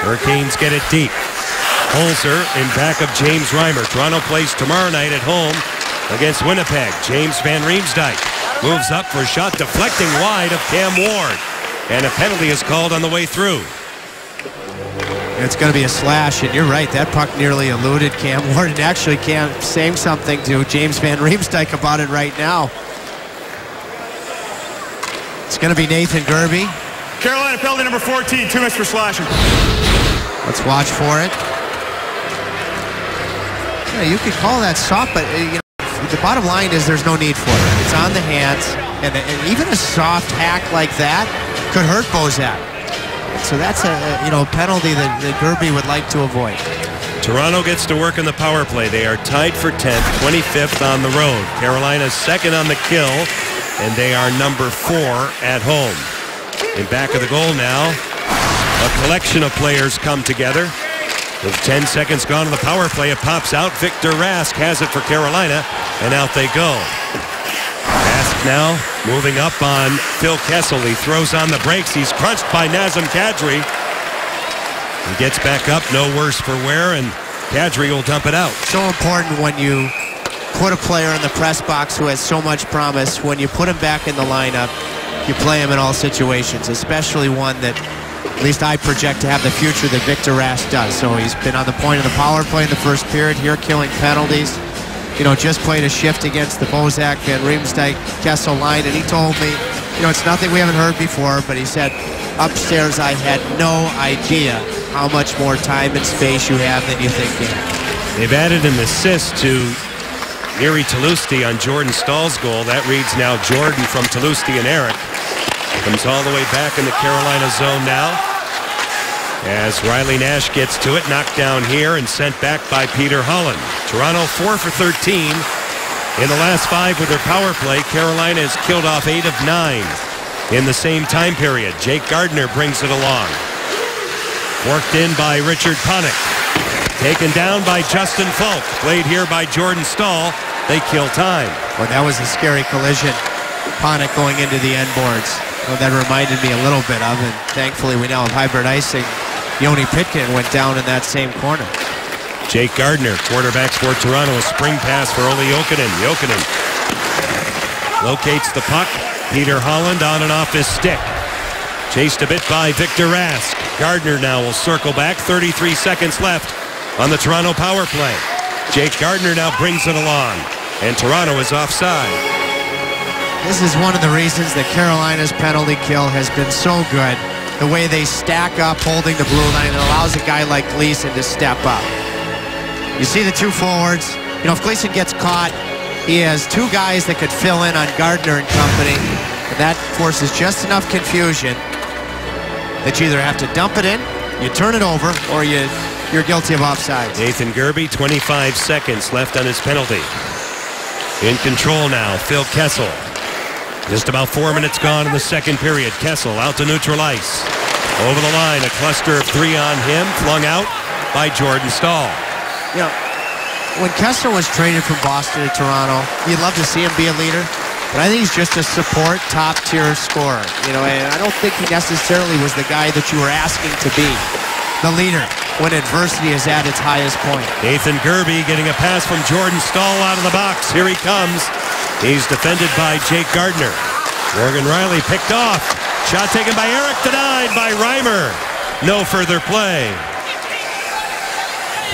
Hurricanes get it deep. Holzer in back of James Reimer. Toronto plays tomorrow night at home against Winnipeg. James Van Riemsdyk moves up for a shot deflecting wide of Cam Ward. And a penalty is called on the way through. It's going to be a slash, and you're right, that puck nearly eluded Cam Ward. And actually Cam saying something to James Van Riemsdyk about it right now. It's going to be Nathan Gerbe. Carolina penalty number 14, 2 minutes for slashing. Let's watch for it. Yeah, you could call that soft, but the bottom line is there's no need for it. It's on the hands, and even a soft hack like that could hurt Bozak. So that's a penalty that Gerbe would like to avoid. Toronto gets to work on the power play. They are tied for 10th, 25th on the road. Carolina's second on the kill, and they are number 4 at home. In back of the goal now, a collection of players come together. With 10 seconds gone on the power play, it pops out. Victor Rask has it for Carolina, and out they go. Rask now moving up on Phil Kessel. He throws on the brakes. He's crunched by Nazem Kadri. He gets back up, no worse for wear, and Kadri will dump it out. So important when you put a player in the press box who has so much promise. When you put him back in the lineup, you play him in all situations, especially one that at least I project to have the future that Victor Rask does. So he's been on the point of the power play in the first period here, killing penalties. You know, just played a shift against the Bozak Van Riemsdyk Kessel line, and he told me, you know, it's nothing we haven't heard before, but he said, upstairs I had no idea how much more time and space you have than you think you have. They've added an assist to Jiri Tlusty on Jordan Stahl's goal. That reads now Jordan from Tlusty and Eric. Comes all the way back in the Carolina zone now. As Riley Nash gets to it, knocked down here and sent back by Peter Holland. Toronto 4 for 13. In the last 5 with their power play, Carolina has killed off 8 of 9 in the same time period. Jake Gardiner brings it along. Worked in by Richard Panik. Taken down by Justin Falk. Played here by Jordan Stahl. They kill time. Well, that was a scary collision. Panik going into the end boards. Well, that reminded me a little bit of, and thankfully we now have hybrid icing. Yoni Pitkin went down in that same corner. Jake Gardiner, quarterbacks for Toronto. A spring pass for Olli Jokinen. Jokinen locates the puck. Peter Holland on and off his stick. Chased a bit by Victor Rask. Gardiner now will circle back. 33 seconds left on the Toronto power play. Jake Gardiner now brings it along, and Toronto is offside. This is one of the reasons that Carolina's penalty kill has been so good. The way they stack up holding the blue line, it allows a guy like Gleason to step up. You see the two forwards. You know, if Gleason gets caught, he has 2 guys that could fill in on Gardiner and company, and that forces just enough confusion that you either have to dump it in, you turn it over, or you're guilty of offsides. Nathan Gerbe, 25 seconds left on his penalty. In control now, Phil Kessel. Just about 4 minutes gone in the second period. Kessel out to neutral ice. Over the line, a cluster of 3 on him, flung out by Jordan Stahl. You know, when Kessel was traded from Boston to Toronto, you'd love to see him be a leader, but I think he's just a support, top-tier scorer. You know, and I don't think he necessarily was the guy that you were asking to be the leader when adversity is at its highest point. Nathan Gerbe getting a pass from Jordan Stahl out of the box. Here he comes. He's defended by Jake Gardiner. Morgan Riley picked off. Shot taken by Eric, denied by Reimer. No further play.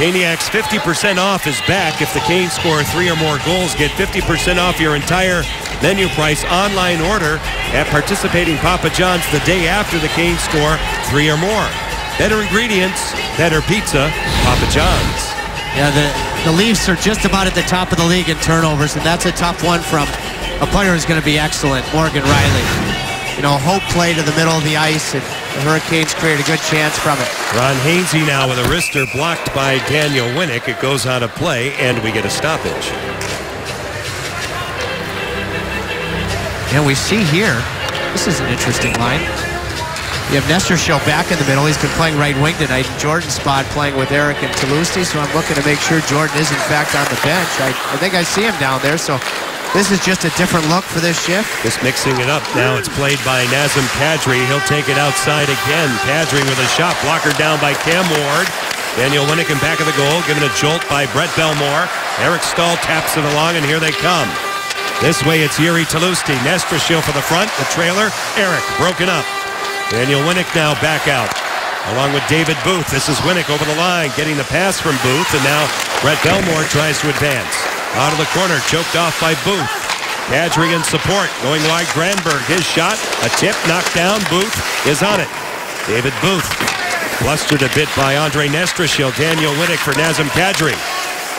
Caniacs 50% off is back. If the Canes score 3 or more goals, get 50% off your entire menu price online order at participating Papa John's the day after the Canes score 3 or more. Better ingredients, better pizza, Papa John's. Yeah, the Leafs are just about at the top of the league in turnovers, and that's a tough one from a player who's going to be excellent, Morgan Riley. You know, Hope play to the middle of the ice, and the Hurricanes create a good chance from it. Ron Hainsey now with a wrister blocked by Daniel Winnick. It goes out of play, and we get a stoppage. And we see here, this is an interesting line. You have Nestor Schill back in the middle. He's been playing right wing tonight. Jordan's spot playing with Eric and Tlusty, so I'm looking to make sure Jordan is in fact on the bench. I think I see him down there, so this is just a different look for this shift. Just mixing it up now. It's played by Nazem Kadri. He'll take it outside again. Kadri with a shot blocker down by Cam Ward. Daniel Winnick in back of the goal, given a jolt by Brett Belmore. Eric Stahl taps it along, and here they come. This way it's Jiri Tlusty. Nestor Schill for the front. The trailer, Eric broken up. Daniel Winnick now back out, along with David Booth. This is Winnick over the line, getting the pass from Booth, and now Brett Belmore tries to advance. Out of the corner, choked off by Booth. Kadri in support, going wide, Granberg, his shot, a tip, knocked down, Booth is on it. David Booth, flustered a bit by Andre Nestrashil. Daniel Winnick for Nazem Kadri.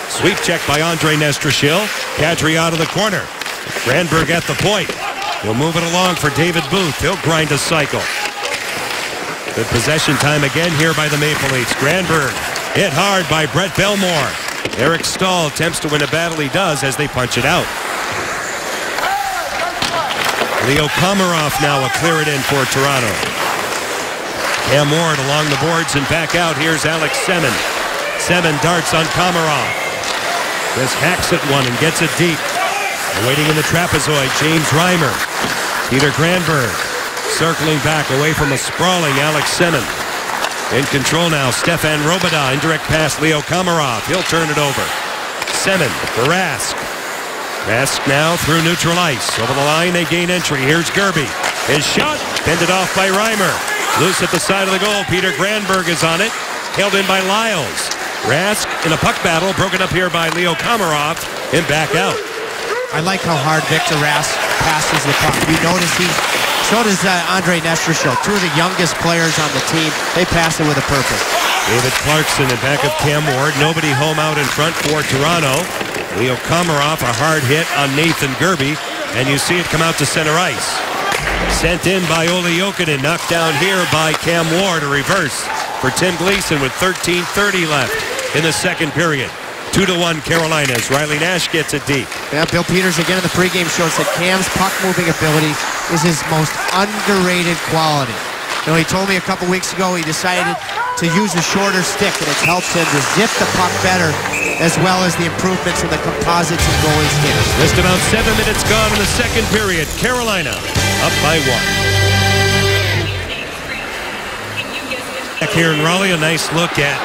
Sweep check by Andre Nestrashil. Kadri out of the corner. Granberg at the point. He'll move it along for David Booth. He'll grind a cycle. Good possession time again here by the Maple Leafs. Granberg hit hard by Brett Belmore. Eric Stahl attempts to win a battle. He does as they punch it out. Leo Komarov now will clear it in for Toronto. Cam Ward along the boards and back out. Here's Alex Semin. Semin darts on Komarov. Just hacks at one and gets it deep. Waiting in the trapezoid, James Reimer. Peter Granberg circling back away from a sprawling Alex Semin. In control now, Stefan Robidas. Indirect pass, Leo Komarov. He'll turn it over. Semin for Rask. Rask now through neutral ice. Over the line, they gain entry. Here's Gerby. His shot, fended off by Reimer. Loose at the side of the goal. Peter Granberg is on it. Held in by Lyles. Rask in a puck battle, broken up here by Leo Komarov, and back out. I like how hard Victor Rask passes the puck. You notice so does Andrei Nestershil. Two of the youngest players on the team. They pass it with a purpose. David Clarkson in back of Cam Ward. Nobody home out in front for Toronto. Leo Komarov, a hard hit on Nathan Gerby, and you see it come out to center ice. Sent in by Olli Jokinen, knocked down here by Cam Ward, a reverse for Tim Gleason with 13:30 left in the second period. 2-1 Carolina as Riley Nash gets it deep. Yeah, Bill Peters again in the pregame show said Cam's puck-moving ability is his most underrated quality. You know, he told me a couple weeks ago he decided to use a shorter stick, and it's helped him to zip the puck better, as well as the improvements in the composites and goalie skills. Just about 7 minutes gone in the second period. Carolina up by 1. Back here in Raleigh, a nice look at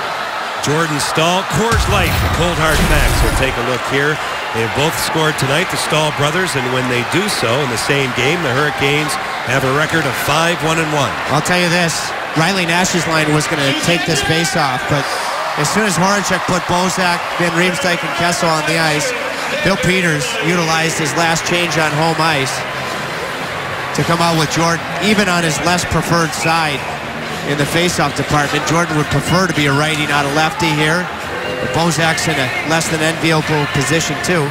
Jordan Staal. Coors Light, Cold Hard Facts. We'll take a look here. They have both scored tonight, the Staal brothers, and when they do so in the same game, the Hurricanes have a record of 5-1-1. I'll tell you this, Riley Nash's line was going to take this face-off, but as soon as Horacek put Bozak, Van Riemsdyk, and Kessel on the ice, Bill Peters utilized his last change on home ice to come out with Jordan, even on his less preferred side in the face-off department. Jordan would prefer to be a righty, not a lefty here. But Bozak's in a less than enviable position, too.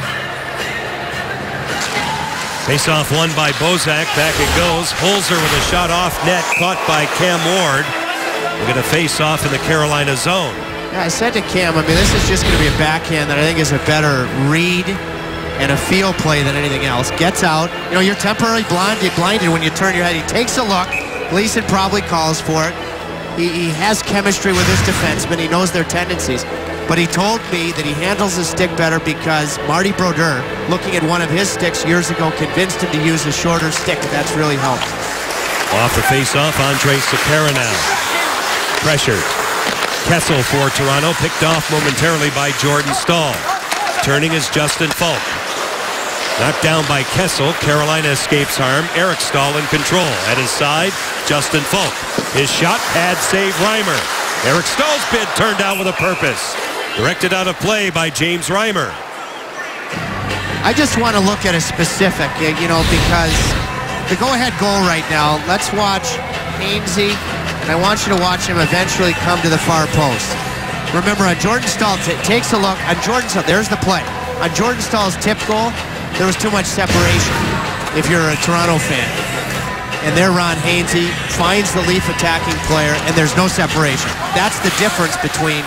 Face-off won by Bozak. Back it goes. Holzer with a shot off net, caught by Cam Ward. We're going to face off in the Carolina zone. Yeah, I said to Cam, I mean, this is just going to be a backhand that I think is a better read and a feel play than anything else. Gets out. You know, you're temporarily blinded when you turn your head. He takes a look. Gleason probably calls for it. He has chemistry with his defensemen. He knows their tendencies. But he told me that he handles his stick better because Marty Brodeur, looking at one of his sticks years ago, convinced him to use a shorter stick. That's really helped. Off the face-off, Andrei Sekera now. Pressured. Kessel for Toronto, picked off momentarily by Jordan Staal. Turning is Justin Falk. Knocked down by Kessel. Carolina escapes harm. Eric Staal in control. At his side, Justin Falk. His shot, pad save Reimer. Eric Stahl's bid turned out with a purpose. Directed out of play by James Reimer. I just want to look at a specific, you know, because the go-ahead goal right now, let's watch Hainsey, and I want you to watch him eventually come to the far post. Remember, on Jordan Staal, takes a look. On Jordan Staal, there's the play. On Jordan Stahl's tip goal, there was too much separation if you're a Toronto fan. And there Ron Hainsey finds the Leaf attacking player, and there's no separation. That's the difference between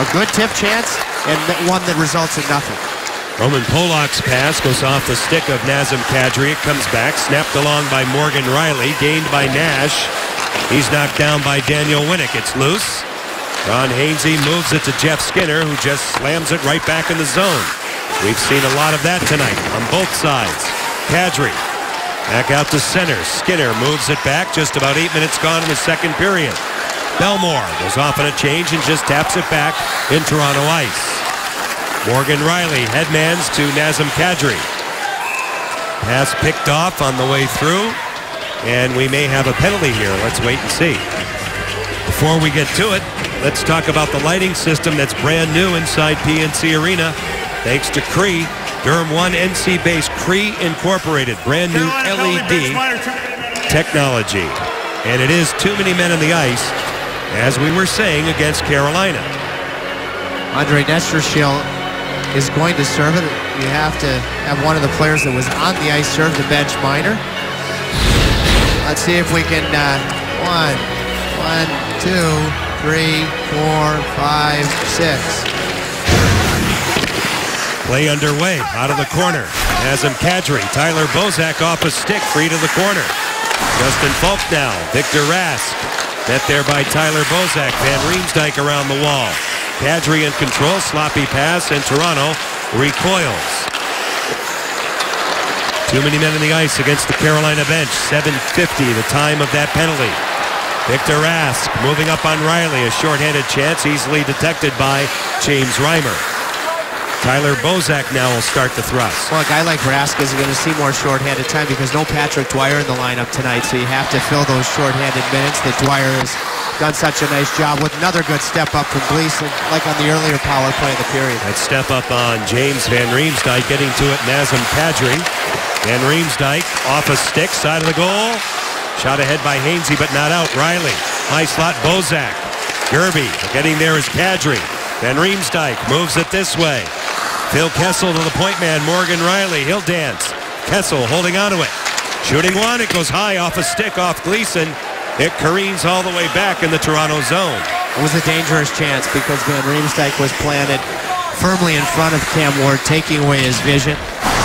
a good tip chance and one that results in nothing. Roman Polak's pass goes off the stick of Nazem Kadri. It comes back, snapped along by Morgan Riley, gained by Nash. He's knocked down by Daniel Winnick. It's loose. Ron Hainsey moves it to Jeff Skinner, who just slams it right back in the zone. We've seen a lot of that tonight on both sides. Kadri back out to center. Skinner moves it back. Just about 8 minutes gone in the second period. Belmore goes off on a change and just taps it back in Toronto ice. Morgan Riley headmans to Nazem Kadri. Pass picked off on the way through, and we may have a penalty here. Let's wait and see. Before we get to it, let's talk about the lighting system that's brand new inside PNC Arena. Thanks to Cree, Durham 1 NC-based Cree Incorporated, brand new LED technology. And it is too many men on the ice, as we were saying, against Carolina. Andrei Nestershil is going to serve it. You have to have one of the players that was on the ice serve the bench minor. Let's see if we can, 1, 2, 3, 4, 5, 6. Play underway, out of the corner. Nazem Kadri, Tyler Bozak off a stick, free to the corner. Justin Falk now, Victor Rask. Met there by Tyler Bozak. Van Riemsdyk around the wall. Kadri in control, sloppy pass, and Toronto recoils. Too many men in the ice against the Carolina bench. 7:50, the time of that penalty. Victor Rask moving up on Riley. A shorthanded chance easily detected by James Reimer. Tyler Bozak now will start the thrust. Well, a guy like Rask is going to see more shorthanded time because no Patrick Dwyer in the lineup tonight, so you have to fill those shorthanded minutes that Dwyer has done such a nice job with. Another good step up from Gleason, like on the earlier power play of the period. That step up on James Van Riemsdyk, getting to it, Nazem Kadri. Van Riemsdyk off a stick, side of the goal. Shot ahead by Hainsey, but not out. Riley, high slot, Bozak. Gerby, getting there is Kadri. Van Riemsdyk moves it this way. Phil Kessel to the point man, Morgan Riley. He'll dance. Kessel holding onto it. Shooting one, it goes high off a stick off Gleason. It careens all the way back in the Toronto zone. It was a dangerous chance because Van Riemsdyk was planted firmly in front of Cam Ward, taking away his vision.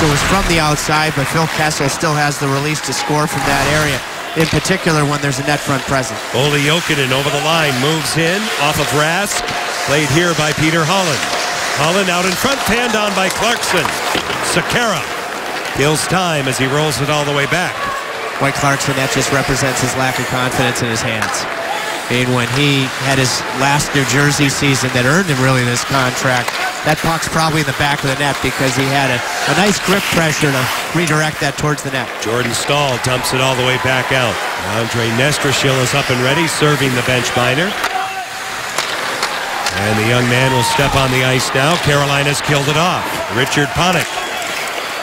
So it was from the outside, but Phil Kessel still has the release to score from that area, in particular when there's a net front present. Olli Jokinen over the line, moves in, off of Rask. Played here by Peter Holland. Holland out in front, panned on by Clarkson. Sekera kills time as he rolls it all the way back. Boy, Clarkson, that just represents his lack of confidence in his hands. I mean, when he had his last New Jersey season that earned him really this contract, that puck's probably in the back of the net because he had a nice grip pressure to redirect that towards the net. Jordan Staal dumps it all the way back out. Andre Nestrashil is up and ready, serving the bench minor. And the young man will step on the ice now. Carolina's killed it off. Richard Panik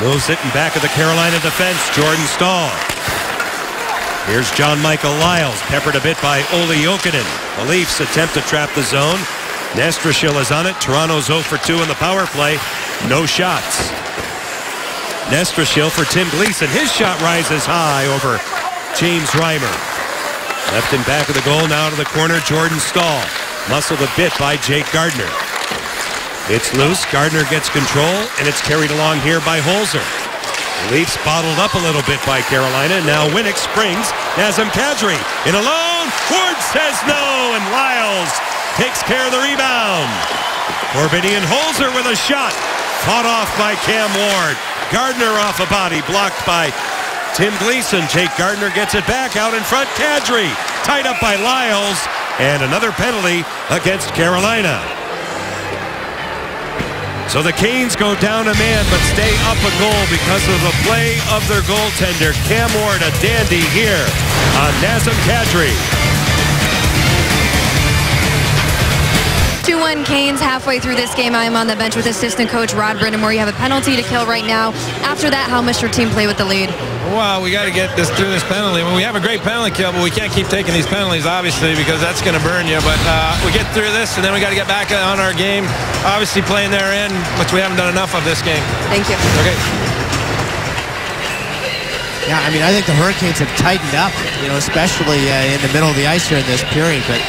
moves it in back of the Carolina defense. Jordan Staal. Here's John Michael Lyles, peppered a bit by Olli Jokinen. The Leafs attempt to trap the zone. Nestrashil is on it. Toronto's 0 for 2 in the power play. No shots. Nestrashil for Tim Gleason. His shot rises high over James Reimer. Left in back of the goal, now to the corner, Jordan Staal. Muscled a bit by Jake Gardner. It's loose. Gardner gets control, and it's carried along here by Holzer. The Leafs bottled up a little bit by Carolina. Now Winnick springs. Nazem Kadri in alone. Ward says no, and Lyles takes care of the rebound. Corbinian Holzer with a shot. Fought off by Cam Ward. Gardner off a body, blocked by Tim Gleason. Jake Gardner gets it back out in front. Kadri tied up by Lyles. And another penalty against Carolina. So the Canes go down a man but stay up a goal because of the play of their goaltender. Cam Ward, a dandy here on Nazem Kadri. 2-1 Canes halfway through this game. I am on the bench with assistant coach Rod Brindamore. You have a penalty to kill right now. After that, how must your team play with the lead? Well, we got to get this through this penalty. I mean, we have a great penalty kill, but we can't keep taking these penalties, obviously, because that's going to burn you. But we get through this, and then we got to get back on our game. Obviously, playing their end, which we haven't done enough of this game. Thank you. Okay. Yeah, I mean, I think the Hurricanes have tightened up, especially in the middle of the ice here in this period. But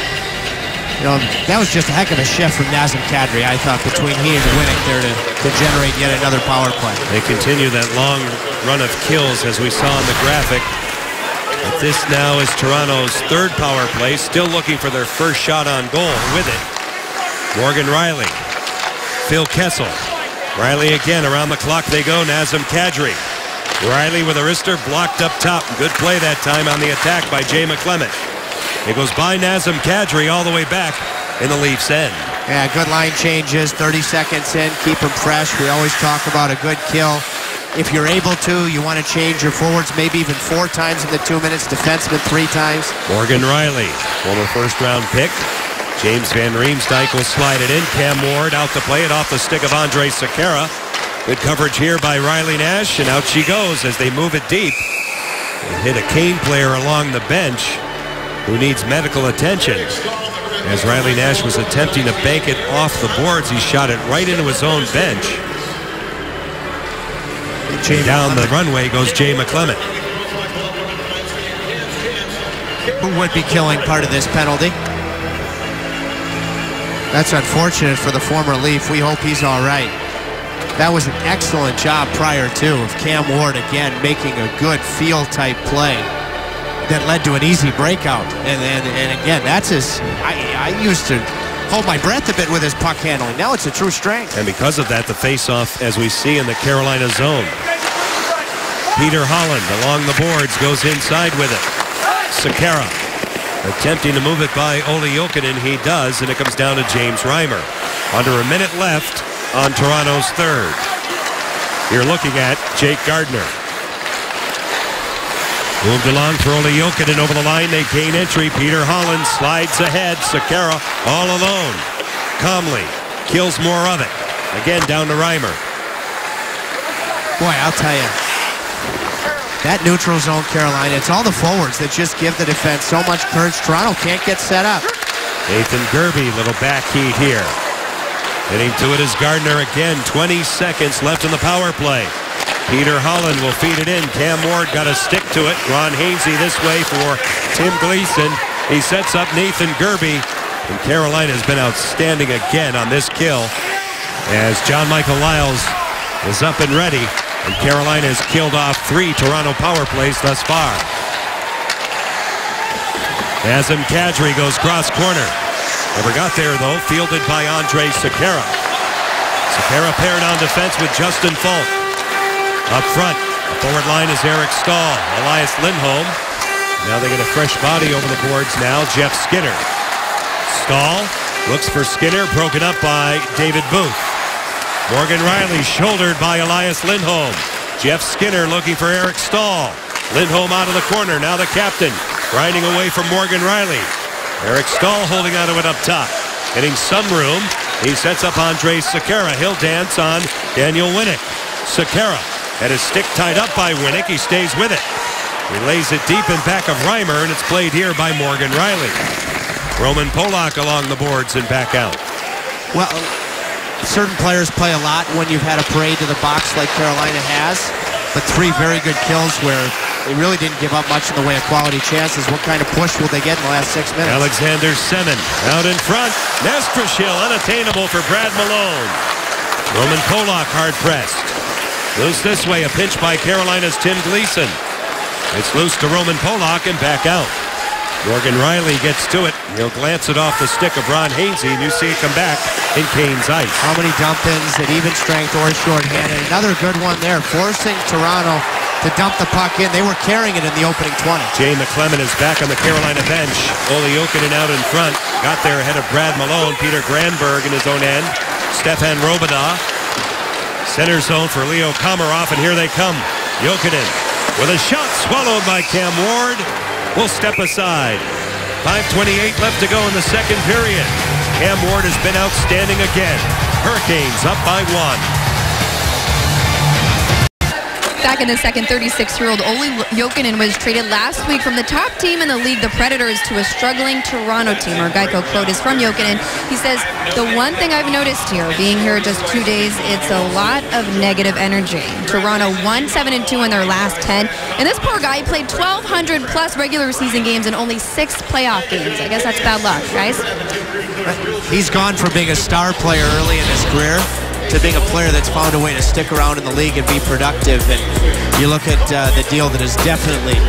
that was just a heck of a shift from Nazem Kadri, I thought, between he and Winnick there to generate yet another power play. They continue that long run of kills as we saw in the graphic. But this now is Toronto's third power play, still looking for their first shot on goal with it. Morgan Riley, Phil Kessel. Riley again, around the clock they go, Nazem Kadri. Riley with a wrister blocked up top. Good play that time on the attack by Jay McClement. It goes by Nazem Kadri all the way back in the Leafs' end. Yeah, good line changes, 30 seconds in, keep them fresh. We always talk about a good kill. If you're able to, you want to change your forwards maybe even 4 times in the 2 minutes, defensemen 3 times. Morgan Riley, former first-round pick. James Van Riemsdyk will slide it in. Cam Ward out to play it off the stick of Andre Sekera. Good coverage here by Riley Nash, and out she goes as they move it deep. They hit a Kane player along the bench who needs medical attention. As Riley Nash was attempting to bank it off the boards, he shot it right into his own bench. Down the runway goes Jay McClement. Who would be killing part of this penalty? That's unfortunate for the former Leaf. We hope he's all right. That was an excellent job prior to of Cam Ward again making a good field-type play that led to an easy breakout. And again, that's his... I used to hold my breath a bit with his puck handling. Now it's a true strength. And because of that, the face-off, as we see in the Carolina zone. Peter Holland along the boards goes inside with it. Sekera Attempting to move it by Olli Jokinen, he does, and it comes down to James Reimer. Under a minute left on Toronto's third. You're looking at Jake Gardiner. Moved along for Olli Jokinen over the line. They gain entry. Peter Holland slides ahead. Sekera all alone. Calmly kills more of it. Again down to Reimer. Boy, I'll tell you, that neutral zone Carolina, it's all the forwards that just give the defense so much courage. Toronto can't get set up. Nathan Gerbe, little back heat here. Hitting to it is Gardiner again. 20 seconds left in the power play. Peter Holland will feed it in. Cam Ward got a stick to it. Ron Hainsey this way for Tim Gleason. He sets up Nathan Gerbe. And Carolina has been outstanding again on this kill as John Michael Lyles is up and ready. And Carolina has killed off 3 Toronto power plays thus far. Nazem Kadri goes cross corner. Never got there though. Fielded by Andrej Sekera. Sekera paired on defense with Justin Falk. Up front, the forward line is Eric Stahl. Elias Lindholm. Now they get a fresh body over the boards now. Jeff Skinner. Stahl looks for Skinner. Broken up by David Booth. Morgan Riley shouldered by Elias Lindholm. Jeff Skinner looking for Eric Stahl. Lindholm out of the corner. Now the captain grinding away from Morgan Riley. Eric Stahl holding onto it up top. Getting some room. He sets up Andrej Sekera. He'll dance on Daniel Winnick. Sekera had his stick tied up by Winnick. He stays with it. He lays it deep in back of Reimer, and it's played here by Morgan Riley. Roman Polak along the boards and back out. Well, certain players play a lot when you've had a parade to the box like Carolina has, but 3 very good kills where they really didn't give up much in the way of quality chances. What kind of push will they get in the last 6 minutes? Alexander Semin out in front. Nestrashil unattainable for Brad Malone. Roman Polak hard pressed. Loose this way, a pinch by Carolina's Tim Gleason. It's loose to Roman Polak and back out. Morgan Riley gets to it. He'll glance it off the stick of Ron Hainsey, and you see it come back in Kane's ice. How many dump-ins at even strength or shorthanded? Another good one there, forcing Toronto to dump the puck in. They were carrying it in the opening 20. Jay McClement is back on the Carolina bench. Olli Jokinen out in front. Got there ahead of Brad Malone. Peter Granberg in his own end. Stefan Robidas. Center zone for Leo Komarov, and here they come. Jokinen with a shot swallowed by Cam Ward. Will step aside. 5:28 left to go in the second period. Cam Ward has been outstanding again. Hurricanes up by 1. Back in the second, 36-year-old Olli Jokinen was traded last week from the top team in the league, the Predators, to a struggling Toronto team. Our Geico quote is from Jokinen. He says, "The one thing I've noticed here, being here just 2 days, it's a lot of negative energy." Toronto won 7-2 in their last 10. And this poor guy played 1,200-plus regular season games and only 6 playoff games. I guess that's bad luck, guys. He's gone from being a star player early in his career to being a player that's found a way to stick around in the league and be productive. And you look at the deal that has definitely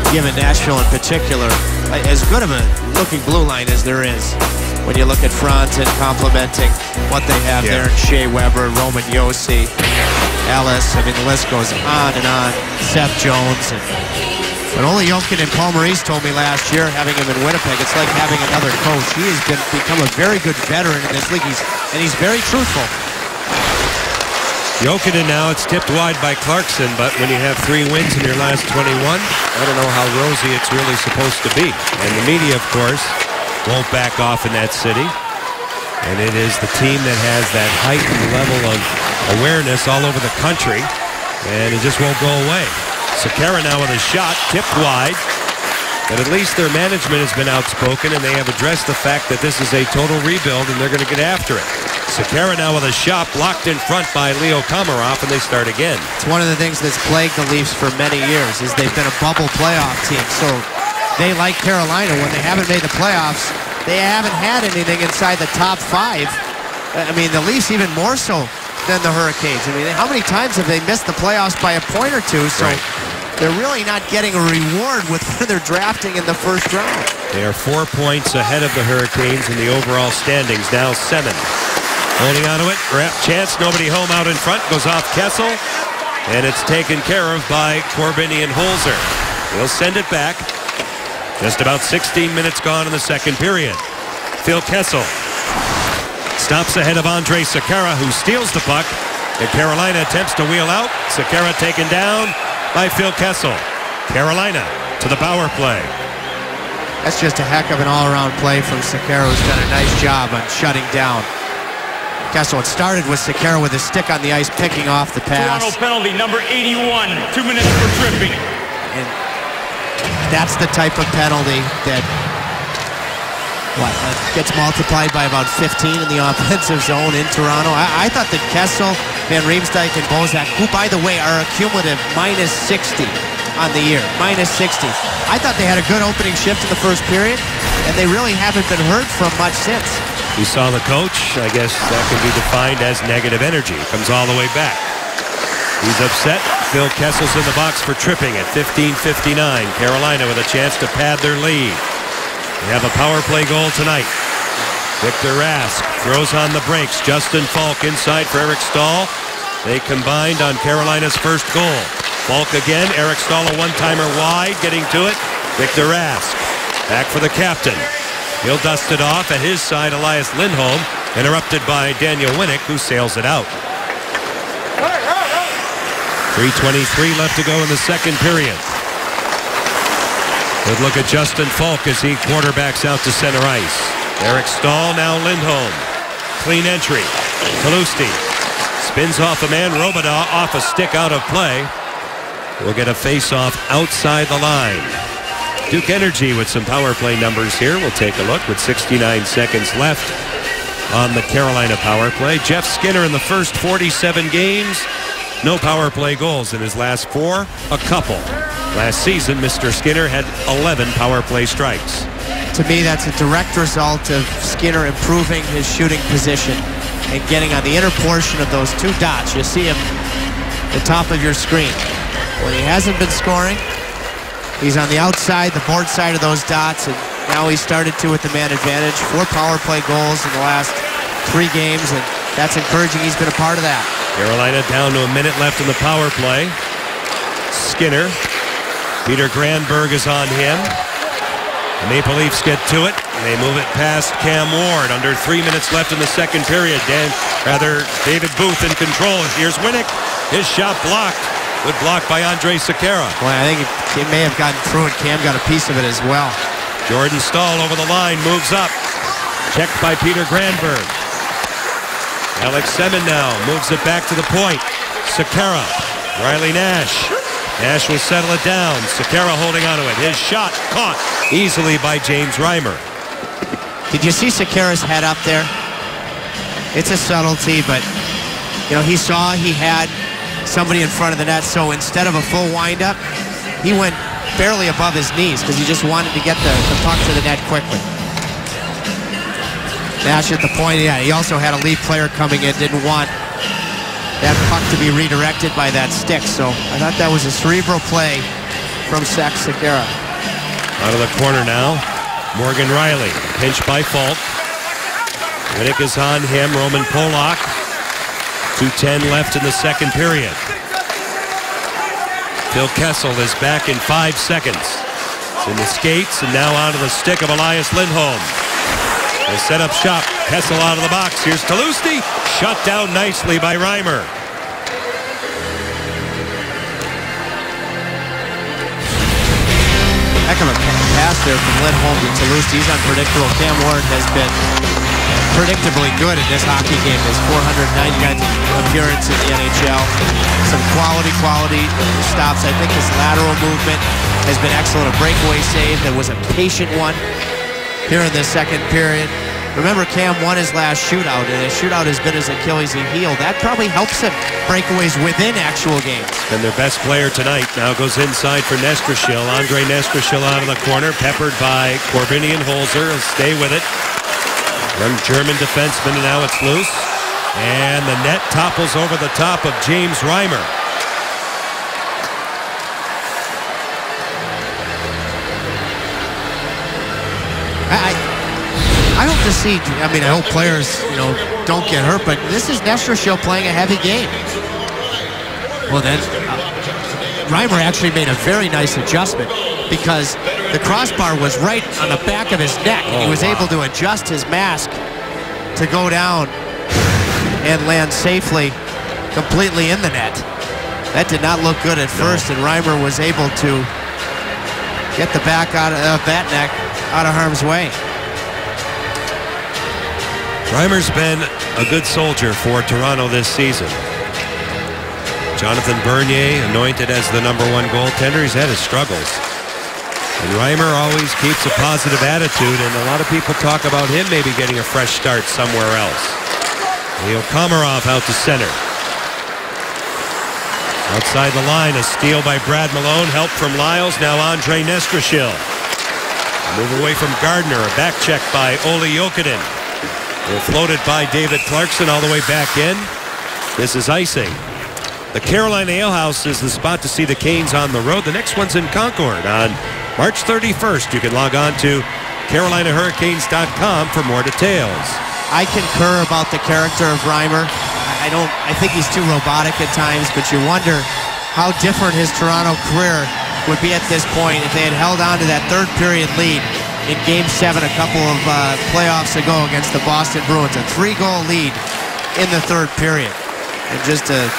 given Nashville in particular as good of a looking blue line as there is. When you look at Franzen complimenting what they have there in Shea Weber, Roman Josi, Ellis, I mean the list goes on and on. Seth Jones. But Olli Jokinen and Paul Maurice told me last year, having him in Winnipeg, it's like having another coach. He has become a very good veteran in this league, and he's very truthful. Jokinen now, it's tipped wide by Clarkson, but when you have 3 wins in your last 21, I don't know how rosy it's really supposed to be. And the media, of course, won't back off in that city. And it is the team that has that heightened level of awareness all over the country, and it just won't go away. Sekera now with a shot, tipped wide. But at least their management has been outspoken, and they have addressed the fact that this is a total rebuild, and they're going to get after it. Sekera now with a shot blocked in front by Leo Komarov, and they start again. It's one of the things that's plagued the Leafs for many years is they've been a bubble playoff team. So they, like Carolina, when they haven't made the playoffs, they haven't had anything inside the top 5. I mean, the Leafs even more so than the Hurricanes. I mean, how many times have they missed the playoffs by a point or two? So they're really not getting a reward with where they're drafting in the first round. They are 4 points ahead of the Hurricanes in the overall standings. Now 7. Holding onto it. Chance, nobody home out in front. Goes off Kessel. And it's taken care of by Corbinian Holzer. He'll send it back. Just about 16 minutes gone in the second period. Phil Kessel stops ahead of Andrej Sekera, who steals the puck. And Carolina attempts to wheel out. Sekera taken down by Phil Kessel. Carolina to the power play. That's just a heck of an all-around play from Sekera, who's done a nice job on shutting down Kessel. It started with Sekera with his stick on the ice, picking off the pass. Toronto penalty, number 81. 2 minutes for tripping. And that's the type of penalty that gets multiplied by about 15 in the offensive zone in Toronto. I thought that Kessel, Van Riemsdyk, and Bozak, who, by the way, are a cumulative minus 60 on the year, minus 60. I thought they had a good opening shift in the first period, and they really haven't been heard from much since. We saw the coach. I guess that can be defined as negative energy. Comes all the way back. He's upset. Phil Kessel's in the box for tripping at 15:59. Carolina with a chance to pad their lead. They have a power play goal tonight. Victor Rask throws on the brakes. Justin Falk inside for Eric Staal. They combined on Carolina's first goal. Falk again. Eric Staal a one-timer wide, getting to it. Victor Rask back for the captain. He'll dust it off. At his side, Elias Lindholm, interrupted by Daniel Winnick, who sails it out. 3:23 left to go in the second period. Good look at Justin Falk as he quarterbacks out to center ice. Eric Staal, now Lindholm. Clean entry. Kalusti spins off a man. Robidaw off a stick out of play. We'll get a face-off outside the line. Duke Energy with some power play numbers here. We'll take a look with 69 seconds left on the Carolina power play. Jeff Skinner in the first 47 games. No power play goals in his last 4. A couple. Last season, Mr. Skinner had 11 power play strikes. To me, that's a direct result of Skinner improving his shooting position and getting on the inner portion of those 2 dots. You see him at the top of your screen. When he hasn't been scoring, he's on the outside, the board side of those dots, and now he started to with the man advantage. 4 power play goals in the last 3 games, and that's encouraging. He's been a part of that. Carolina down to a minute left in the power play. Skinner. Peter Granberg is on him. The Maple Leafs get to it. They move it past Cam Ward. Under 3 minutes left in the second period. David Booth in control. Here's Winnick. His shot blocked. Good block by Andrej Sekera. Well, I think he may have gotten through it. Cam got a piece of it as well. Jordan Staal over the line, moves up. Checked by Peter Granberg. Alex Semin now moves it back to the point. Sekera. Riley Nash. Nash will settle it down. Sekera holding onto it. His shot caught easily by James Reimer. Did you see Sekera's head up there? It's a subtlety, but he saw he had somebody in front of the net, so instead of a full windup, he went barely above his knees because he just wanted to get the puck to the net quickly. Nash at the point, yeah, he also had a lead player coming in, didn't want that puck to be redirected by that stick, so I thought that was a cerebral play from Sekera. Out of the corner now, Morgan Riley, pinched by Falk. Winnick is on him, Roman Polak. 2:10 left in the second period. Phil Kessel is back in 5 seconds. It's in the skates and now onto the stick of Elias Lindholm. They set up shop. Kessel out of the box. Here's Kalusti. Shut down nicely by Reimer. Heck of a pass there from Lindholm to Kalusti. He's unpredictable. Cam Ward has been predictably good in this hockey game. His 499th appearance in the NHL. Some quality stops. I think his lateral movement has been excellent. A breakaway save that was a patient one here in the second period. Remember, Cam won his last shootout, and his shootout has been his Achilles heel. That probably helps him breakaways within actual games. And their best player tonight now goes inside for Nestrashil. Andre Nestrashil out of the corner, peppered by Corbinian Holzer. He'll stay with it. One German defenseman, and now it's loose. And the net topples over the top of James Reimer. I hope to see, I hope players, don't get hurt, but this is Nestrashil playing a heavy game. Well then, Reimer actually made a very nice adjustment because the crossbar was right on the back of his neck. And he was able to adjust his mask to go down and land safely, completely in the net. That did not look good at first, and Reimer was able to get the back out of that neck out of harm's way. Reimer's been a good soldier for Toronto this season. Jonathan Bernier anointed as the #1 goaltender. He's had his struggles. And Reimer always keeps a positive attitude, and a lot of people talk about him maybe getting a fresh start somewhere else. Leo Komarov out to center. Outside the line, a steal by Brad Malone. Help from Lyles. Now Andre Nestrashil. Move away from Gardner. A back check by Olli Jokinen. Floated by David Clarkson all the way back in. This is icing. The Carolina Alehouse is the spot to see the Canes on the road. The next one's in Concord on March 31st. You can log on to CarolinaHurricanes.com for more details. I concur about the character of Reimer. I think he's too robotic at times, but you wonder how different his Toronto career would be at this point if they had held on to that third period lead in Game 7 a couple of playoffs ago against the Boston Bruins. A 3-goal lead in the third period. And just a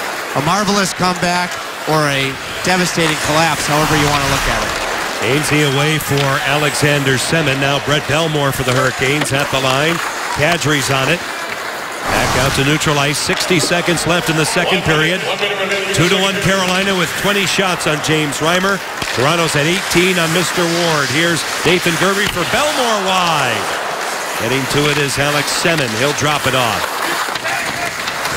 marvelous comeback or a devastating collapse, however you want to look at it. Ainsley away for Alexander Semin. Now Brett Belmore for the Hurricanes at the line. Kadri's on it. Back out to neutral ice. 60 seconds left in the second period. 2-1 Carolina with 20 shots on James Reimer. Toronto's at 18 on Mr. Ward. Here's Nathan Gerby for Belmore wide. Getting to it is Alex Semin. He'll drop it off.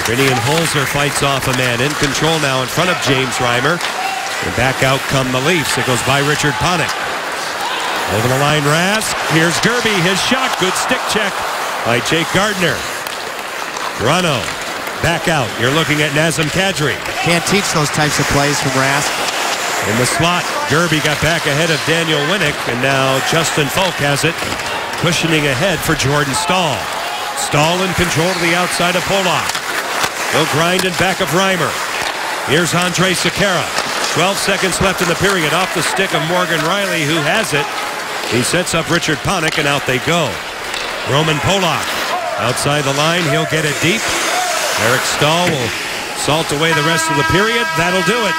Vinian Holzer fights off a man. In control now in front of James Reimer. And back out come the Leafs. It goes by Richard Panik. Over the line, Rask. Here's Gerby. His shot. Good stick check by Jake Gardner. Toronto back out. You're looking at Nazem Kadri. Can't teach those types of plays from Rask. In the slot, Gerby got back ahead of Daniel Winnick, and now Justin Falk has it, cushioning ahead for Jordan Staal. Staal in control to the outside of Polak. He'll grind in back of Reimer. Here's Andre Sekera. 12 seconds left in the period. Off the stick of Morgan Riley, who has it. He sets up Richard Panik, and out they go. Roman Polak. Outside the line, he'll get it deep. Eric Staal will salt away the rest of the period. That'll do it.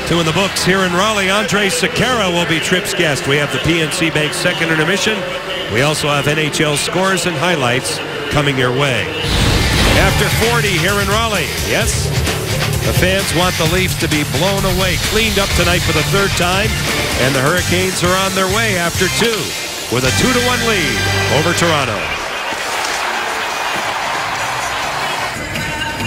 2 in the books here in Raleigh. Andre Sekera will be Tripp's guest. We have the PNC Bank second intermission. We also have NHL scores and highlights coming your way. After 40 here in Raleigh, yes, the fans want the Leafs to be blown away, cleaned up tonight for the third time, and the Hurricanes are on their way after 2 with a 2-1 lead over Toronto.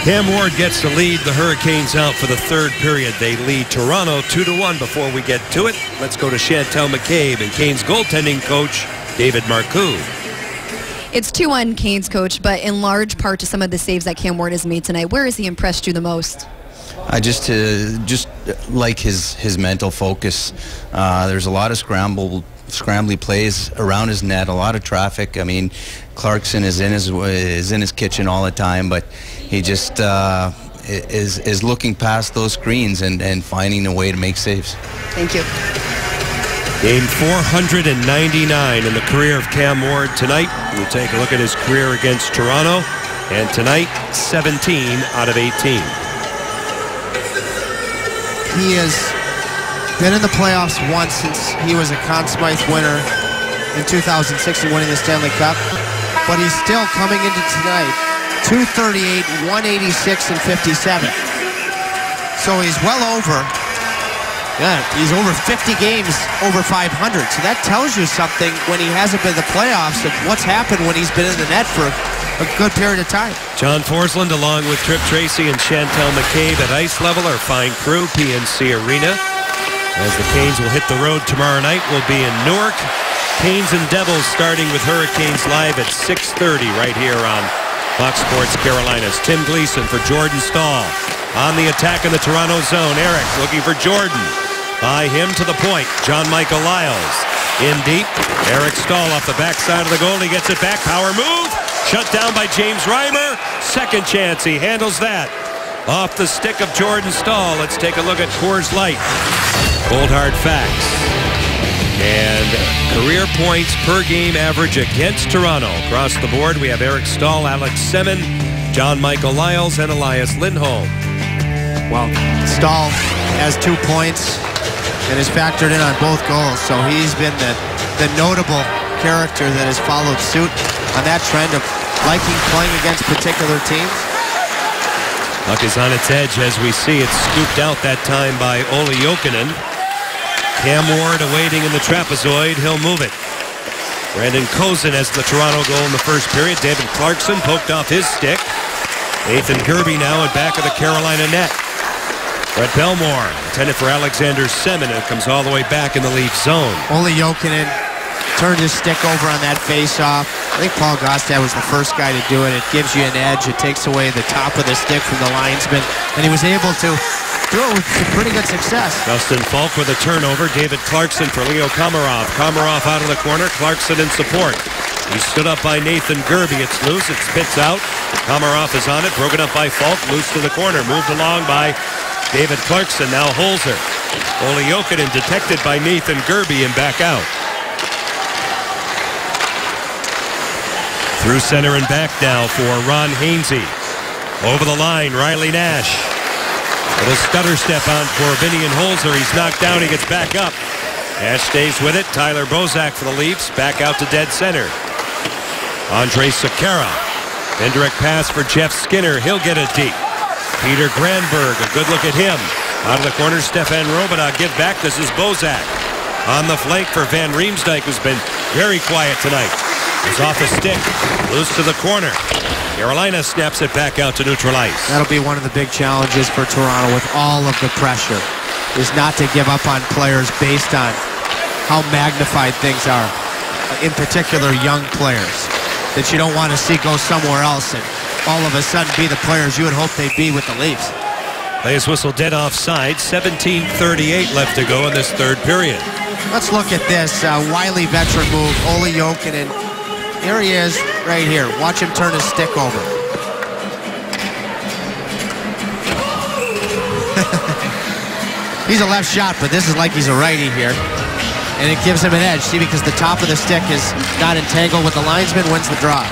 Cam Ward gets to lead the Hurricanes out for the third period. They lead Toronto 2-1. Before we get to it, let's go to Chantel McCabe and Canes goaltending coach David Marcoux. It's 2-1 Canes, coach, but in large part to some of the saves that Cam Ward has made tonight. Where has he impressed you the most? I just like his mental focus. There's a lot of scrambly plays around his net, a lot of traffic. I mean, Clarkson is in his kitchen all the time, but he just is looking past those screens and finding a way to make saves. Thank you. Game 499 in the career of Cam Ward tonight. We'll take a look at his career against Toronto, and tonight 17 out of 18. He has been in the playoffs once since he was a Conn Smythe winner in 2006 and winning the Stanley Cup. But he's still coming into tonight, 238, 186, and 57. So he's well over, he's over 50 games, over 500. So that tells you something when he hasn't been in the playoffs of what's happened when he's been in the net for a good period of time. John Forsland along with Tripp Tracy and Chantel McCabe at ice level, our fine crew, PNC Arena. As the Canes will hit the road tomorrow night, we'll be in Newark. Canes and Devils starting with Hurricanes live at 6:30 right here on Fox Sports Carolinas. Tim Gleason for Jordan Staal. On the attack in the Toronto zone, Eric looking for Jordan. By him to the point, John Michael Lyles. In deep, Eric Staal off the backside of the goal. He gets it back, power move. Shut down by James Reimer. Second chance, he handles that. Off the stick of Jordan Staal. Let's take a look at Coors Light. Cold hard facts. And career points per game average against Toronto. Across the board, we have Eric Staal, Alex Semin, John Michael Lyles, and Elias Lindholm. Well, Staal has 2 points and is factored in on both goals, so he's been the notable character that has followed suit on that trend of liking playing against particular teams. Puck is on its edge as we see it scooped out that time by Olli Jokinen. Cam Ward awaiting in the trapezoid. He'll move it. Brandon Kozin has the Toronto goal in the first period. David Clarkson poked off his stick. Nathan Gerbe now at back of the Carolina net. Brett Belmore intended for Alexander Semin. It comes all the way back in the Leaf zone. Olli Jokinen turned his stick over on that face-off. I think Paul Gaustad was the first guy to do it. It gives you an edge. It takes away the top of the stick from the linesman. And he was able to do it with some pretty good success. Dustin Falk with a turnover. David Clarkson for Leo Komarov. Komarov out of the corner. Clarkson in support. He's stood up by Nathan Gerbe. It's loose. It spits out. Komarov is on it. Broken up by Falk. Loose to the corner. Moved along by David Clarkson. Now Holzer. Olli Jokinen detected by Nathan Gerbe and back out. Through center and back now for Ron Hainsey. Over the line, Riley Nash. With a stutter step on Corbinian Holzer. He's knocked down. He gets back up. Nash stays with it. Tyler Bozak for the Leafs. Back out to dead center. Andre Sekera. Indirect pass for Jeff Skinner. He'll get it deep. Peter Granberg. A good look at him. Out of the corner, Stefan Robidas. Give back. This is Bozak. On the flank for Van Riemsdyk, who's been very quiet tonight. He's off the stick. Loose to the corner. Carolina snaps it back out to neutral ice. That'll be one of the big challenges for Toronto with all of the pressure, is not to give up on players based on how magnified things are. In particular, young players that you don't want to see go somewhere else and all of a sudden be the players you would hope they'd be with the Leafs. Play is whistled dead offside. 17:38 left to go in this third period. Let's look at this wily veteran move. Olli Jokinen. Here he is right here. Watch him turn his stick over. He's a left shot, but this is like he's a righty here. And it gives him an edge. See, because the top of the stick is not entangled with the linesman, wins the draw.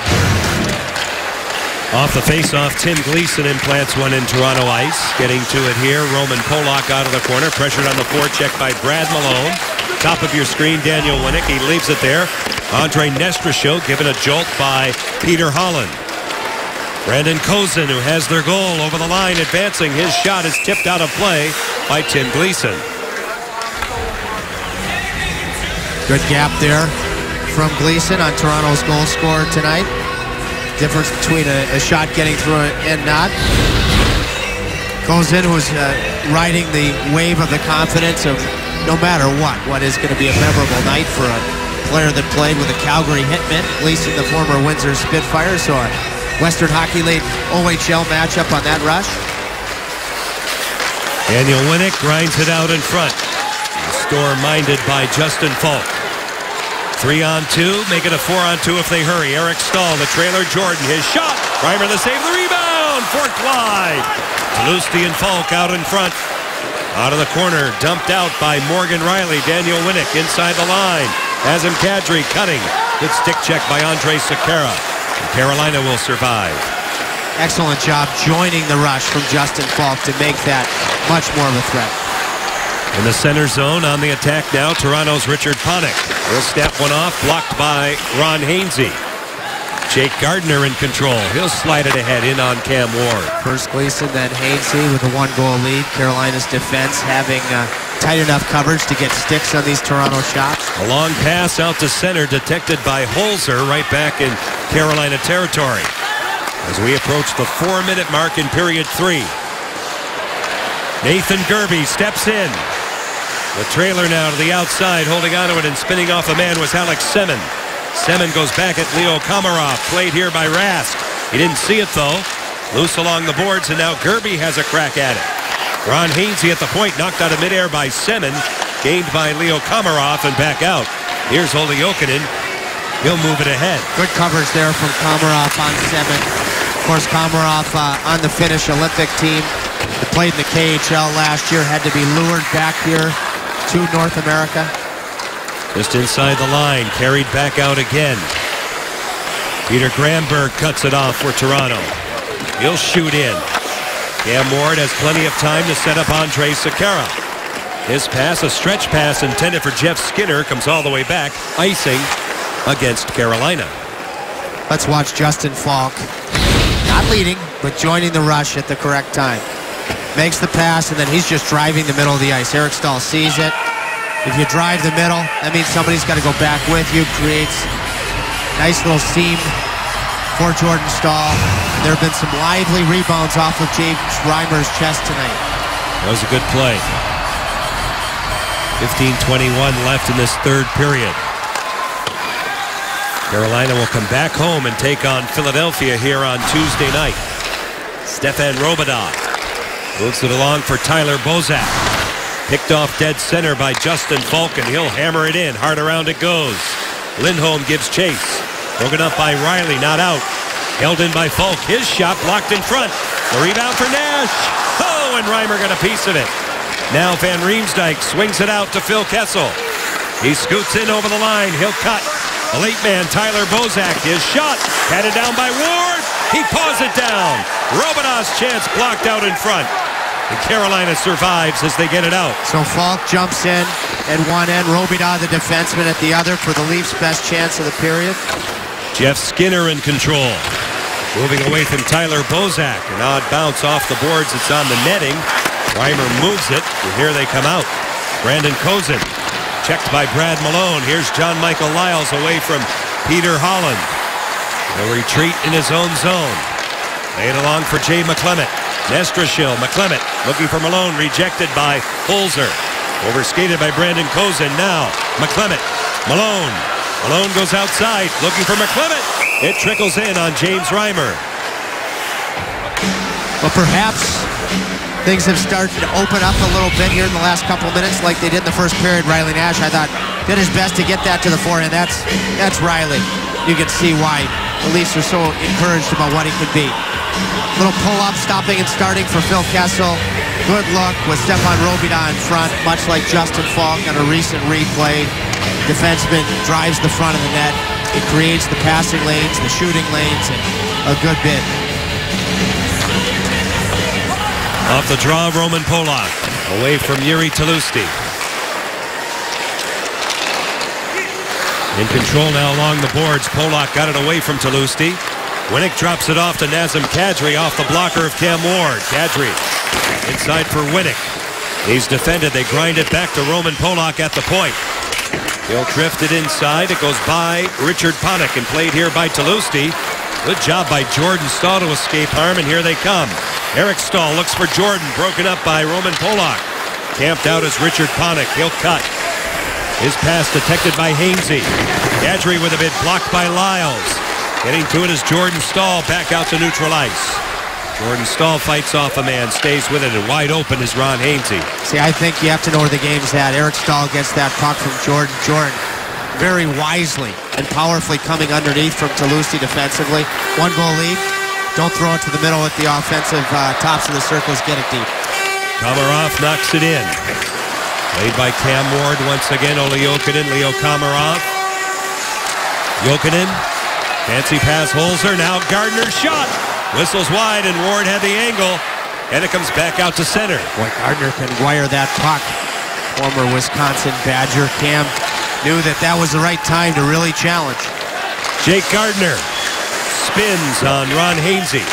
Off the face-off, Tim Gleason implants one in Toronto ice. Getting to it here, Roman Polak out of the corner. Pressured on the forecheck by Brad Malone. Top of your screen, Daniel Winnick. He leaves it there. Andre Nestrashov given a jolt by Peter Holland. Brandon Kozin, who has their goal over the line, advancing. His shot is tipped out of play by Tim Gleason. Good gap there from Gleason on Toronto's goal scorer tonight. Difference between a shot getting through and not. Kozin, who's riding the wave of the confidence of no matter what is going to be a memorable night for a player that played with the Calgary Hitmen, Gleason, the former Windsor Spitfire, so a Western Hockey League OHL matchup on that rush. Daniel Winnick grinds it out in front. Score minded by Justin Falk. 3-on-2, make it a 4-on-2 if they hurry. Eric Staal, the trailer, Jordan, his shot. Reimer the save, the rebound, forked wide. Tlusty and Falk out in front. Out of the corner, dumped out by Morgan Riley. Daniel Winnick inside the line. Azim Kadri cutting. Good stick check by Andre Sekera. Carolina will survive. Excellent job joining the rush from Justin Falk to make that much more of a threat. In the center zone on the attack now, Toronto's Richard Panik. He'll snap one off, blocked by Ron Hainsey. Jake Gardner in control. He'll slide it ahead in on Cam Ward. First Gleason, then Hainsey with a one-goal lead. Carolina's defense having tight enough coverage to get sticks on these Toronto shots. A long pass out to center detected by Holzer right back in Carolina territory. As we approach the 4-minute mark in period 3. Nathan Gerbe steps in. The trailer now to the outside, holding onto it and spinning off a man was Alex Semin. Semin goes back at Leo Komarov, played here by Rask. He didn't see it though. Loose along the boards, and now Gerbe has a crack at it. Ron Hainsey at the point, knocked out of midair by Semin, gained by Leo Komarov and back out. Here's Olli Jokinen. He'll move it ahead. Good coverage there from Komarov on Semin. Of course, Komarov on the Finnish Olympic team. He played in the KHL last year, had to be lured back here to North America. Just inside the line, carried back out again. Peter Granberg cuts it off for Toronto. He'll shoot in. Cam Ward has plenty of time to set up Andre Sekera. His pass, a stretch pass intended for Jeff Skinner, comes all the way back, icing against Carolina. Let's watch Justin Falk. Not leading, but joining the rush at the correct time. Makes the pass, and then he's just driving the middle of the ice. Eric Staal sees it. If you drive the middle, that means somebody's got to go back with you. Creates nice little seam for Jordan Staal. There have been some lively rebounds off of James Reimer's chest tonight. That was a good play. 15:21 left in this third period. Carolina will come back home and take on Philadelphia here on Tuesday night. Stefan Robidas moves it along for Tyler Bozak. Picked off dead center by Justin Falk, and he'll hammer it in. Hard around it goes. Lindholm gives chase. Broken up by Riley, not out. Held in by Falk. His shot blocked in front. The rebound for Nash. Oh, and Reimer got a piece of it. Now Van Riemsdyk swings it out to Phil Kessel. He scoots in over the line. He'll cut. A late man, Tyler Bozak. His shot patted down by Ward. He paws it down. Robidas' chance blocked out in front. And Carolina survives as they get it out. So Falk jumps in at one end, Robidas the defenseman at the other for the Leafs' best chance of the period. Jeff Skinner in control. Moving away from Tyler Bozak. An odd bounce off the boards. It's on the netting. Reimer moves it, and here they come out. Brandon Kozin. Checked by Brad Malone. Here's John Michael Lyles away from Peter Holland. A retreat in his own zone. Laid along for Jay McClement. Nestrashill, McClement looking for Malone, rejected by Holzer. Overskated by Brandon Kozin. Now McClement, Malone. Malone goes outside looking for McClement. It trickles in on James Reimer. But perhaps things have started to open up a little bit here in the last couple of minutes like they did in the first period. Riley Nash, I thought, did his best to get that to the forehand. That's Riley. You can see why the Leafs are so encouraged about what he could be. Little pull-up, stopping and starting for Phil Kessel. Good look with Stefan Robidas in front, much like Justin Falk on a recent replay. Defenseman drives the front of the net. It creates the passing lanes, the shooting lanes, and a good bit. Off the draw, Roman Polak. Away from Yuri Tlusty. In control now along the boards. Polak got it away from Tlusty. Winnick drops it off to Nazem Kadri off the blocker of Cam Ward. Kadri inside for Winnick. He's defended. They grind it back to Roman Polak at the point. He'll drift it inside. It goes by Richard Panik and played here by Tlusty. Good job by Jordan Staal to escape harm, and here they come. Eric Staal looks for Jordan, broken up by Roman Polak. Camped out as Richard Panik. He'll cut. His pass detected by Hainsey. Kadri with a bit blocked by Lyles. Getting to it is Jordan Staal back out to neutral ice. Jordan Staal fights off a man, stays with it, and wide open is Ron Hainsey. See, I think you have to know where the game's at. Eric Staal gets that puck from Jordan. Jordan very wisely and powerfully coming underneath from Tlusty defensively. 1 goal lead. Don't throw it to the middle at the offensive tops of the circles. Get it deep. Komarov knocks it in. Played by Cam Ward once again. Olli Jokinen, Leo Komarov. Jokinen. Fancy pass, Holzer. Now Gardner's shot. Whistles wide, and Ward had the angle. And it comes back out to center. Boy, Gardner can wire that puck. Former Wisconsin Badger. Cam knew that was the right time to really challenge. Jake Gardner spins on Ron Hainsey.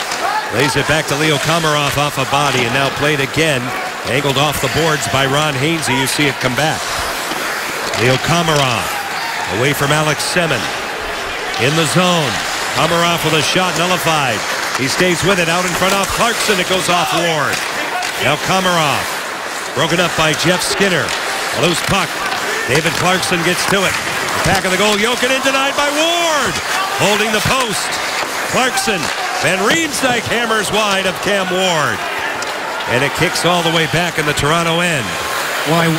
Lays it back to Leo Komarov off a body, and now played again. Angled off the boards by Ron Hainsey. You see it come back. Leo Komarov away from Alex Semin. In the zone. Komarov with a shot nullified. He stays with it out in front off Clarkson. It goes off Ward. Now Komarov. Broken up by Jeff Skinner. A loose puck. David Clarkson gets to it. The back of the goal. Jokinen denied by Ward. Holding the post. Clarkson. Van Riemsdyk hammers wide of Cam Ward. And it kicks all the way back in the Toronto end. Boy,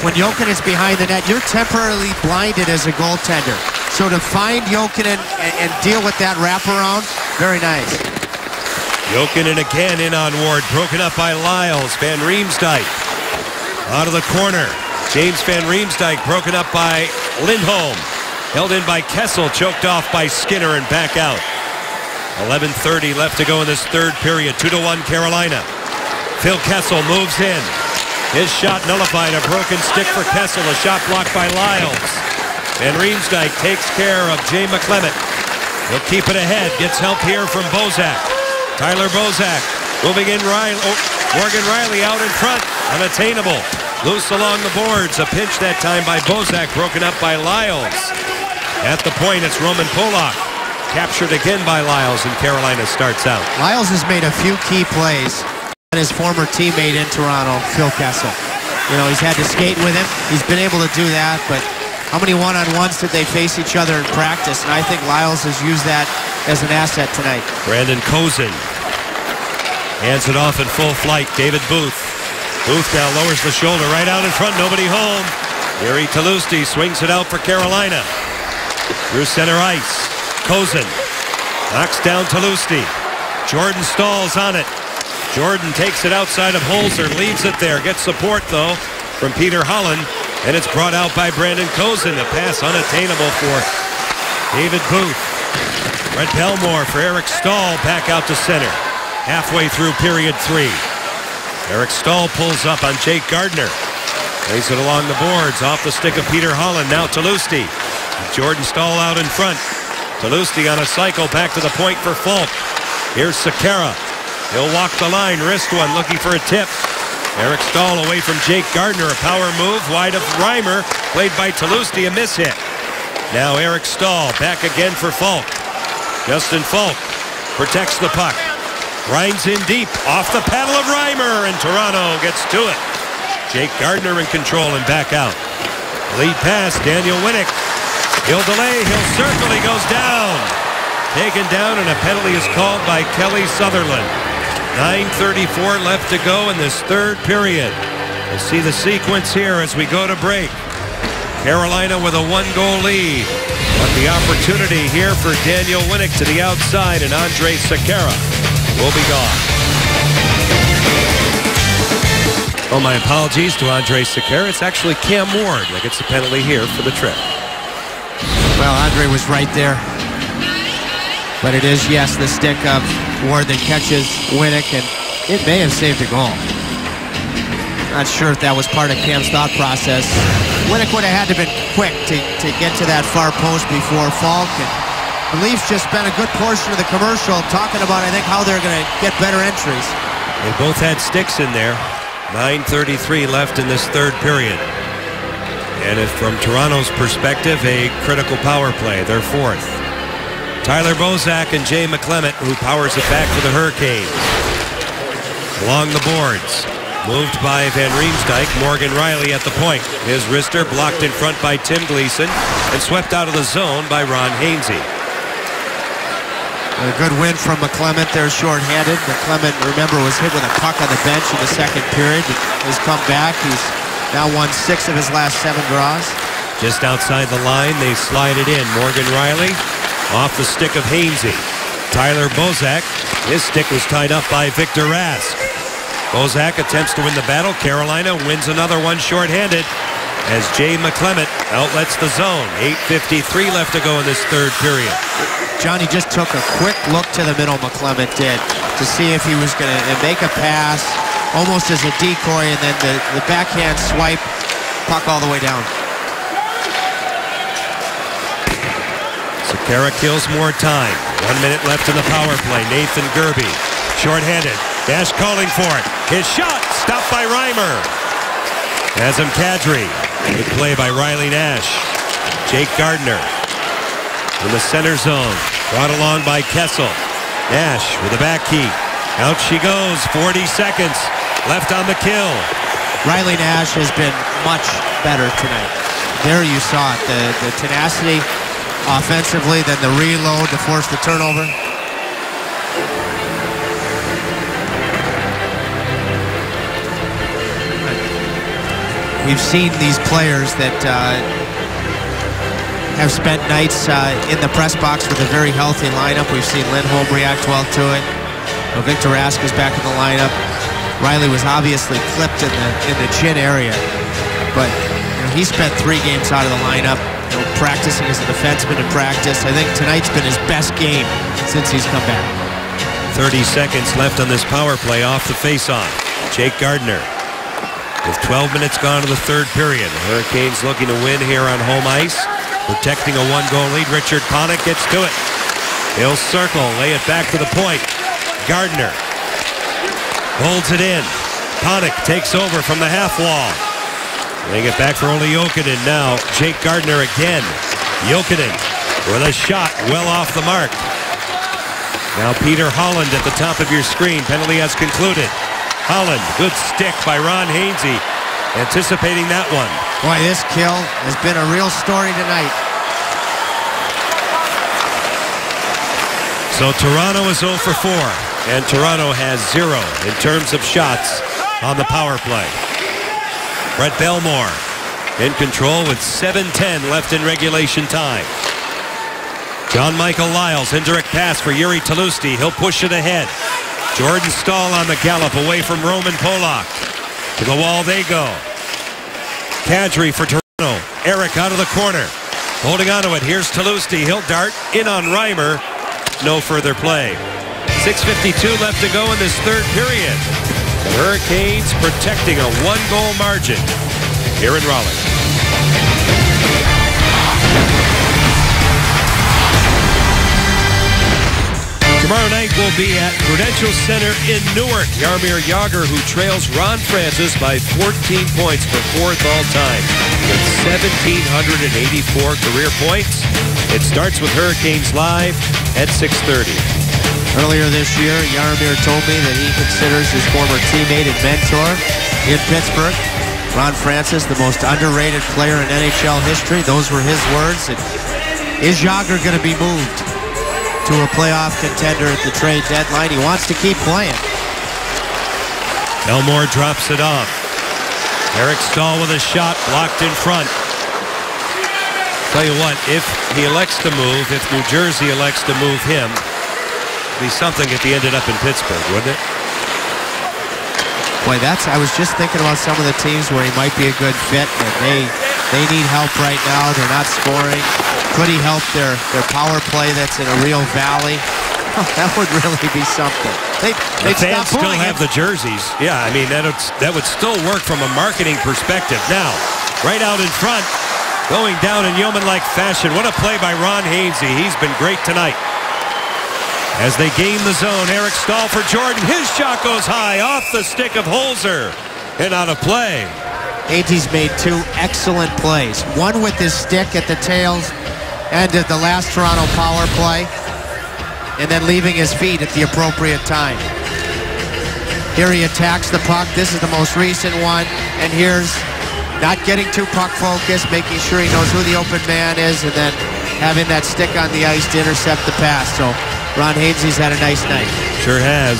when Jokinen is behind the net, you're temporarily blinded as a goaltender. So to find Jokinen and deal with that wraparound, very nice. Jokinen again in on Ward. Broken up by Lyles. Van Riemsdyk out of the corner. James Van Riemsdyk broken up by Lindholm. Held in by Kessel, choked off by Skinner and back out. 11:30 left to go in this third period. 2-1 Carolina. Phil Kessel moves in. His shot nullified. A broken stick for Kessel. A shot blocked by Lyles. Van Riemsdyk takes care of Jay McClement. He'll keep it ahead. Gets help here from Bozak. Tyler Bozak moving in. Morgan Riley out in front. Unattainable. Loose along the boards. A pinch that time by Bozak. Broken up by Lyles. At the point, it's Roman Polak. Captured again by Lyles, and Carolina starts out. Lyles has made a few key plays on his former teammate in Toronto, Phil Kessel. You know, he's had to skate with him. He's been able to do that, but how many one-on-ones did they face each other in practice? And I think Lyles has used that as an asset tonight. Brandon Kozin hands it off in full flight. David Booth. Booth now lowers the shoulder right out in front. Nobody home. Yuri Talusti swings it out for Carolina. Through center ice. Kozin knocks down Talusti. Jordan Staal's on it. Jordan takes it outside of Holzer. Leaves it there. Gets support, though, from Peter Holland. And it's brought out by Brandon Kozin. A pass unattainable for David Booth. Brett Belmore for Eric Staal back out to center. Halfway through period 3. Eric Staal pulls up on Jake Gardner. Lays it along the boards off the stick of Peter Holland. Now Talusti. Jordan Staal out in front. Talusti on a cycle back to the point for Falk. Here's Sekera. He'll walk the line. Wrist one looking for a tip. Eric Staal away from Jake Gardner. A power move wide of Reimer. Played by Talusti. A miss hit. Now Eric Staal back again for Falk. Justin Falk protects the puck. Grinds in deep. Off the paddle of Reimer. And Toronto gets to it. Jake Gardner in control and back out. Lead pass. Daniel Winnick. He'll delay. He'll circle. He goes down. Taken down, and a penalty is called by Kelly Sutherland. 9:34 left to go in this third period. We'll see the sequence here as we go to break. Carolina with a 1-goal lead. But the opportunity here for Daniel Winnick to the outside, and Andre Sekera will be gone. Oh, my apologies to Andre Sekera. It's actually Cam Ward that gets the penalty here for the trip. Well, Andre was right there. But it is, yes, the stick of Ward that catches Winnick, and it may have saved a goal. Not sure if that was part of Cam's thought process. Winnick would have had to been quick to get to that far post before Falk. And the Leafs just spent a good portion of the commercial talking about, I think, how they're going to get better entries. They both had sticks in there. 9:33 left in this third period. And from Toronto's perspective, a critical power play, their fourth. Tyler Bozak and Jay McClement, who powers it back for the Hurricanes. Along the boards, moved by Van Riemsdyk. Morgan Riley at the point. His wrister blocked in front by Tim Gleason and swept out of the zone by Ron Hainsey. A good win from McClement there, short-handed. McClement, remember, was hit with a puck on the bench in the second period. He's come back. He's now won 6 of his last 7 draws. Just outside the line, they slide it in. Morgan Riley off the stick of Hainsey. Tyler Bozak, his stick was tied up by Victor Rask. Bozak attempts to win the battle. Carolina wins another one short-handed as Jay McClement outlets the zone. 8:53 left to go in this third period. Johnny just took a quick look to the middle, McClement did, to see if he was going to make a pass, almost as a decoy, and then the backhand swipe, puck all the way down. Sekera kills more time. 1 minute left in the power play. Nathan Gerby, short-handed. Nash calling for it. His shot stopped by Reimer. Nazem Kadri. Good play by Riley Nash. Jake Gardner in the center zone. Brought along by Kessel. Nash with a back key. Out she goes. 40 seconds left on the kill. Riley Nash has been much better tonight. There you saw it. The tenacity offensively, then the reload to force the turnover. We've seen these players that have spent nights in the press box with a very healthy lineup. We've seen Lindholm react well to it. Victor Rask is back in the lineup. Riley was obviously clipped in the chin area, but he spent 3 games out of the lineup. practicing as a defenseman in practice. I think tonight's been his best game since he's come back. 30 seconds left on this power play off the faceoff. Jake Gardiner with 12 minutes gone in the third period. Hurricanes looking to win here on home ice. Protecting a one-goal lead. Richard Panik gets to it. He'll circle, lay it back to the point. Gardiner holds it in. Panik takes over from the half wall. Laying it back for Olli Jokinen now. Jake Gardiner again. Jokinen with a shot well off the mark. Now Peter Holland at the top of your screen. Penalty has concluded. Holland, good stick by Ron Hainsey. Anticipating that one. Boy, this kill has been a real story tonight. So Toronto is 0 for 4. And Toronto has 0 in terms of shots on the power play. Brett Belmore in control with 7:10 left in regulation time. John Michael Lyles, indirect pass for Yuri Tlusty. He'll push it ahead. Jordan Staal on the gallop away from Roman Polak. To the wall they go. Kadri for Toronto. Eric out of the corner. Holding on to it. Here's Tlusty. He'll dart in on Reimer. No further play. 6:52 left to go in this third period. The Hurricanes protecting a one-goal margin here in Raleigh. Tomorrow night we'll be at Prudential Center in Newark. Jaromir Jagr, who trails Ron Francis by 14 points for 4th all-time with 1,784 career points. It starts with Hurricanes Live at 6:30. Earlier this year, Jaromir told me that he considers his former teammate and mentor in Pittsburgh, Ron Francis, the most underrated player in NHL history. Those were his words. And is Jagr going to be moved to a playoff contender at the trade deadline? He wants to keep playing. Elmore drops it off. Eric Staal with a shot blocked in front. Tell you what, if he elects to move, if New Jersey elects to move him, be something if he ended up in Pittsburgh, wouldn't it? Boy, I was just thinking about some of the teams where he might be a good fit, and they need help right now. They're not scoring. Could he help their power play that's in a real valley? Oh, that would really be something. The fans still have the jerseys. Yeah, I mean, that would still work from a marketing perspective. Now, right out in front, going down in yeoman-like fashion. What a play by Ron Hainsey. He's been great tonight. As they gain the zone, Eric Staal for Jordan. His shot goes high off the stick of Holzer and out of play. Hainsey's made 2 excellent plays. One with his stick at the tails end of the last Toronto power play, and then leaving his feet at the appropriate time. Here he attacks the puck. This is the most recent one, and here's not getting too puck focused, making sure he knows who the open man is, and then having that stick on the ice to intercept the pass. So Ron Hainsey's had a nice night. Sure has.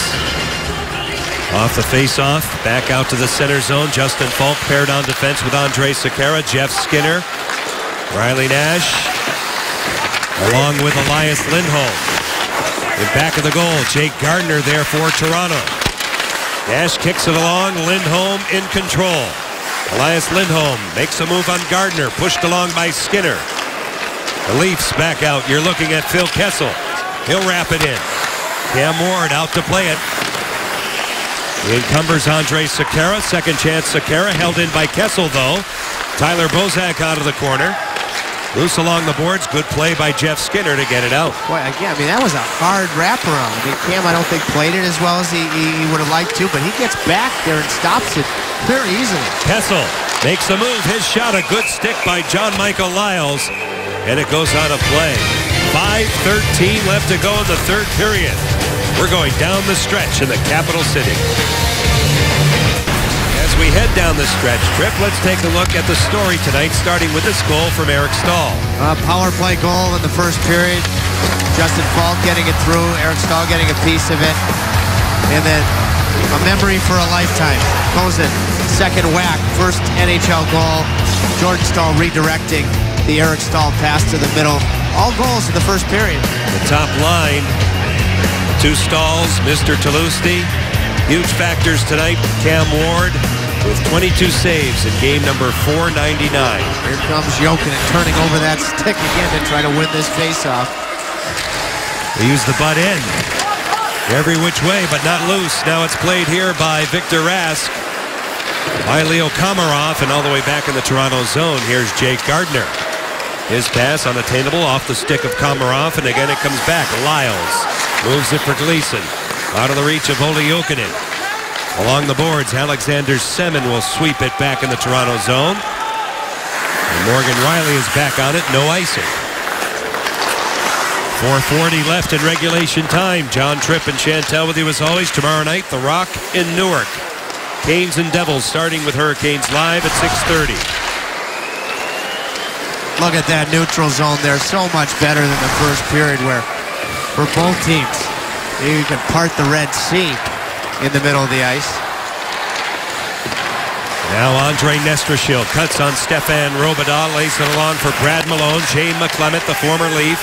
Off the face-off, back out to the center zone. Justin Falk paired on defense with Andrej Sekera. Jeff Skinner, Riley Nash, along with Elias Lindholm. In back of the goal, Jake Gardiner there for Toronto. Nash kicks it along, Lindholm in control. Elias Lindholm makes a move on Gardiner, pushed along by Skinner. The Leafs back out. You're looking at Phil Kessel. He'll wrap it in. Cam Ward out to play it. He encumbers Andrej Sekera. Second chance Sekera, held in by Kessel though. Tyler Bozak out of the corner. Loose along the boards. Good play by Jeff Skinner to get it out. Boy, again, I mean, that was a hard wraparound. I mean, Cam, I don't think played it as well as he would have liked to, but he gets back there and stops it very easily. Kessel makes the move. His shot, a good stick by John Michael Lyles, and it goes out of play. 5:13 left to go in the third period. We're going down the stretch in the capital city. As we head down the stretch, Trip, let's take a look at the story tonight, starting with this goal from Eric Staal. Power play goal in the first period. Justin Falk getting it through. Eric Staal getting a piece of it. And then a memory for a lifetime. Kozin, second whack, first NHL goal. Jordan Staal redirecting the Eric Staal pass to the middle. All goals in the first period. The top line, 2 Staals, Mr. Tlusty. Huge factors tonight. Cam Ward with 22 saves in game number 499. Here comes Jokinen turning over that stick again to try to win this faceoff. They use the butt end every which way, but not loose. Now it's played here by Victor Rask, by Leo Komarov, and all the way back in the Toronto zone. Here's Jake Gardiner. His pass unattainable off the stick of Komarov, and again it comes back. Lyles moves it for Gleason. Out of the reach of Olli Jokinen. Along the boards, Alexander Semin will sweep it back in the Toronto zone. And Morgan Riley is back on it, no icing. 4:40 left in regulation time. John Tripp and Chantel with you as always. Tomorrow night, The Rock in Newark. Canes and Devils starting with Hurricanes live at 6:30. Look at that neutral zone there. So much better than the first period where for both teams, you can part the Red Sea in the middle of the ice. Now Andre Nestrashil cuts on Stefan Robidas, lays it along for Brad Malone. Shane McClement, the former Leaf,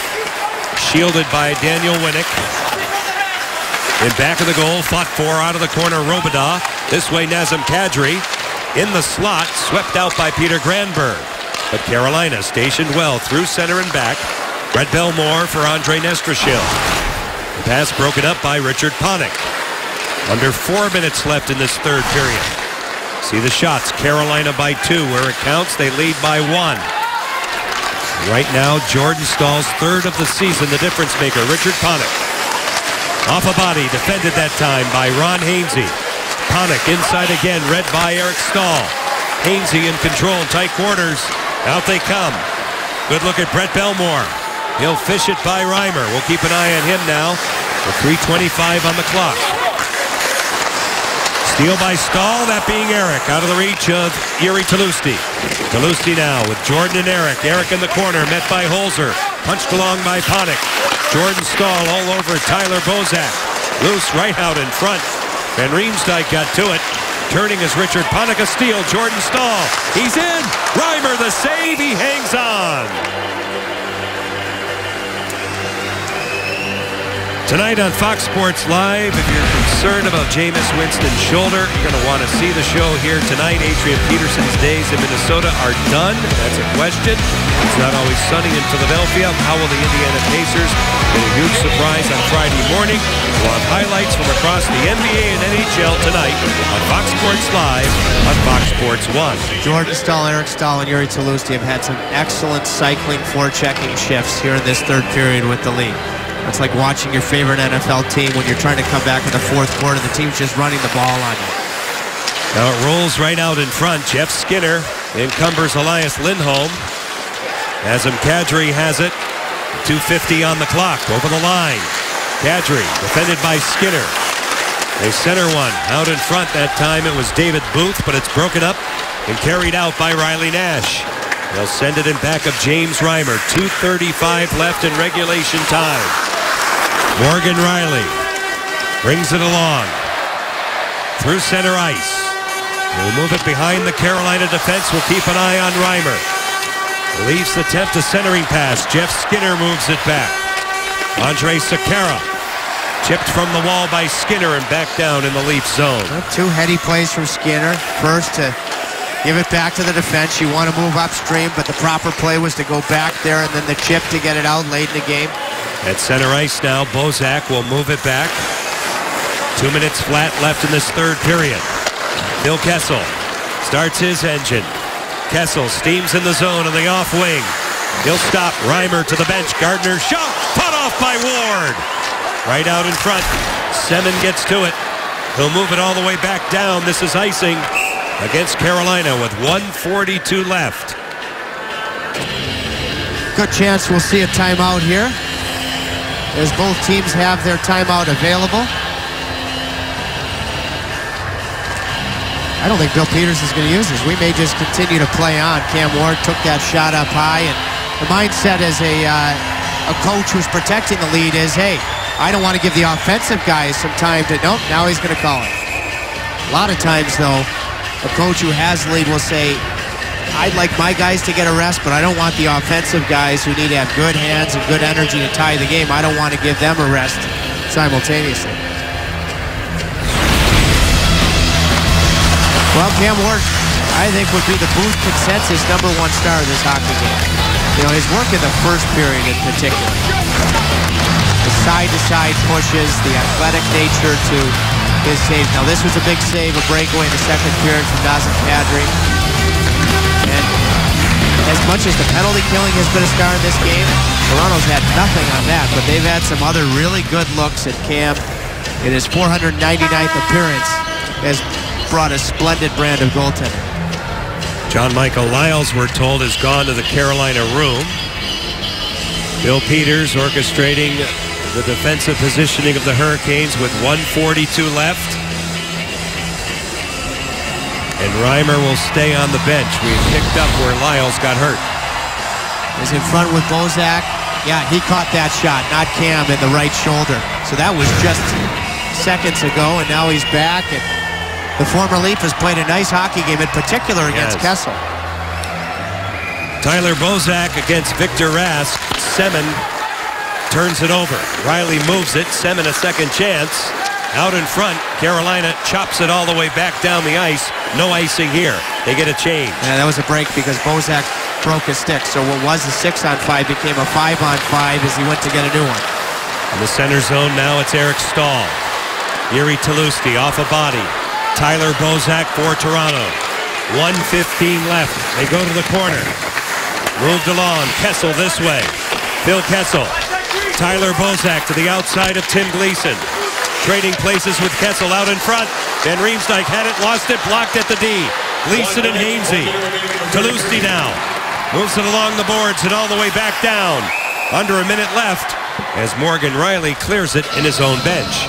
shielded by Daniel Winnick. In back of the goal, fought for out of the corner Robidas. This way Nazem Kadri in the slot, swept out by Peter Granberg. But Carolina stationed well through center and back. Brett Belmore for Andre Nestrashil. The pass broken up by Richard Panik. Under 4 minutes left in this third period. See the shots. Carolina by 2. Where it counts, they lead by 1. Right now, Jordan Stahl's third of the season, the difference maker, Richard Panik. Off a body, defended that time by Ron Hainsey. Panik inside again, read by Eric Stahl. Hainsey in control, tight quarters. Out they come. Good look at Brett Belmore. He'll fish it by Reimer. We'll keep an eye on him now with 3:25 on the clock. Steal by Stahl, that being Eric, out of the reach of Jiri Tlusty. Tlusty now with Jordan and Eric. Eric in the corner, met by Holzer. Punched along by Panik. Jordan Stahl all over Tyler Bozak. Loose right out in front. Van Riemsdyk got to it. Turning is Richard Panik, a steal. Jordan Stahl, he's in. Reimer the save, he hangs on. Tonight on Fox Sports Live, if you're concerned about Jameis Winston's shoulder, you're going to want to see the show here tonight. Adrian Peterson's days in Minnesota are done. That's a question. It's not always sunny in Philadelphia. How will the Indiana Pacers get a huge surprise on Friday morning? We'll have highlights from across the NBA and NHL tonight on Fox Sports Live on Fox Sports 1. Jordan Stahl, Eric Stahl, and Jiri Tlusty have had some excellent cycling forechecking shifts here in this third period with the league. It's like watching your favorite NFL team when you're trying to come back in the fourth quarter. The team's just running the ball on you. Now it rolls right out in front. Jeff Skinner encumbers Elias Lindholm. Nazem Kadri has it. 2:50 on the clock. Over the line. Kadri defended by Skinner. They center one. Out in front that time it was David Booth, but it's broken up and carried out by Riley Nash. They'll send it in back of James Reimer. 2:35 left in regulation time. Morgan Riley brings it along through center ice. We'll move it behind the Carolina defense. We'll keep an eye on Reimer. The Leafs attempt a centering pass. Jeff Skinner moves it back. Andre Sekera chipped from the wall by Skinner and back down in the Leaf zone. Two heady plays from Skinner. First to give it back to the defense. You want to move upstream, but the proper play was to go back there and then the chip to get it out late in the game. At center ice now, Bozak will move it back. 2 minutes flat left in this third period. Phil Kessel starts his engine. Kessel steams in the zone on the off wing. He'll stop. Reimer to the bench. Gardner shot. Put off by Ward. Right out in front. Semin gets to it. He'll move it all the way back down. This is icing against Carolina with 1:42 left. Good chance we'll see a timeout here, as both teams have their timeout available. I don't think Bill Peters is going to use this. We may just continue to play on. Cam Ward took that shot up high, and the mindset as a coach who's protecting the lead is, hey, I don't want to give the offensive guys some time to, nope, now he's going to call it. A lot of times, though, a coach who has the lead will say, I'd like my guys to get a rest, but I don't want the offensive guys who need to have good hands and good energy to tie the game. I don't want to give them a rest simultaneously. Well, Cam Ward, I think, would be the booth consensus #1 star of this hockey game. You know, his work in the first period in particular. The side-to-side pushes, the athletic nature to his saves. Now, this was a big save, a breakaway in the second period from Nazem Kadri. And as much as the penalty killing has been a star in this game, Toronto's had nothing on that, but they've had some other really good looks at Cam. In his 499th appearance, has brought a splendid brand of goaltending. John Michael Lyles, we're told, has gone to the Carolina room. Bill Peters orchestrating the defensive positioning of the Hurricanes with 1:42 left. And Reimer will stay on the bench. We picked up where Lyles got hurt. Is in front with Bozak. Yeah, he caught that shot, not Cam, in the right shoulder. So that was just seconds ago, and now he's back. And the former Leaf has played a nice hockey game, in particular against Kessel. Tyler Bozak against Victor Rask. Semin turns it over. Riley moves it. Semin a second chance. Out in front, Carolina chops it all the way back down the ice. No icing here. They get a change. Yeah, that was a break because Bozak broke his stick. So what was a 6-on-5 became a 5-on-5 as he went to get a new one. In the center zone now, it's Eric Stahl. Yuri Talusti off a body. Tyler Bozak for Toronto. 1:15 left. They go to the corner. Moved along. Kessel this way. Phil Kessel. Tyler Bozak to the outside of Tim Gleason. Trading places with Kessel out in front. Van Riemsdyk had it, lost it, blocked at the D. Gleason and Hainsey. Talusti now. Moves it along the boards and all the way back down. Under a minute left as Morgan Riley clears it in his own bench.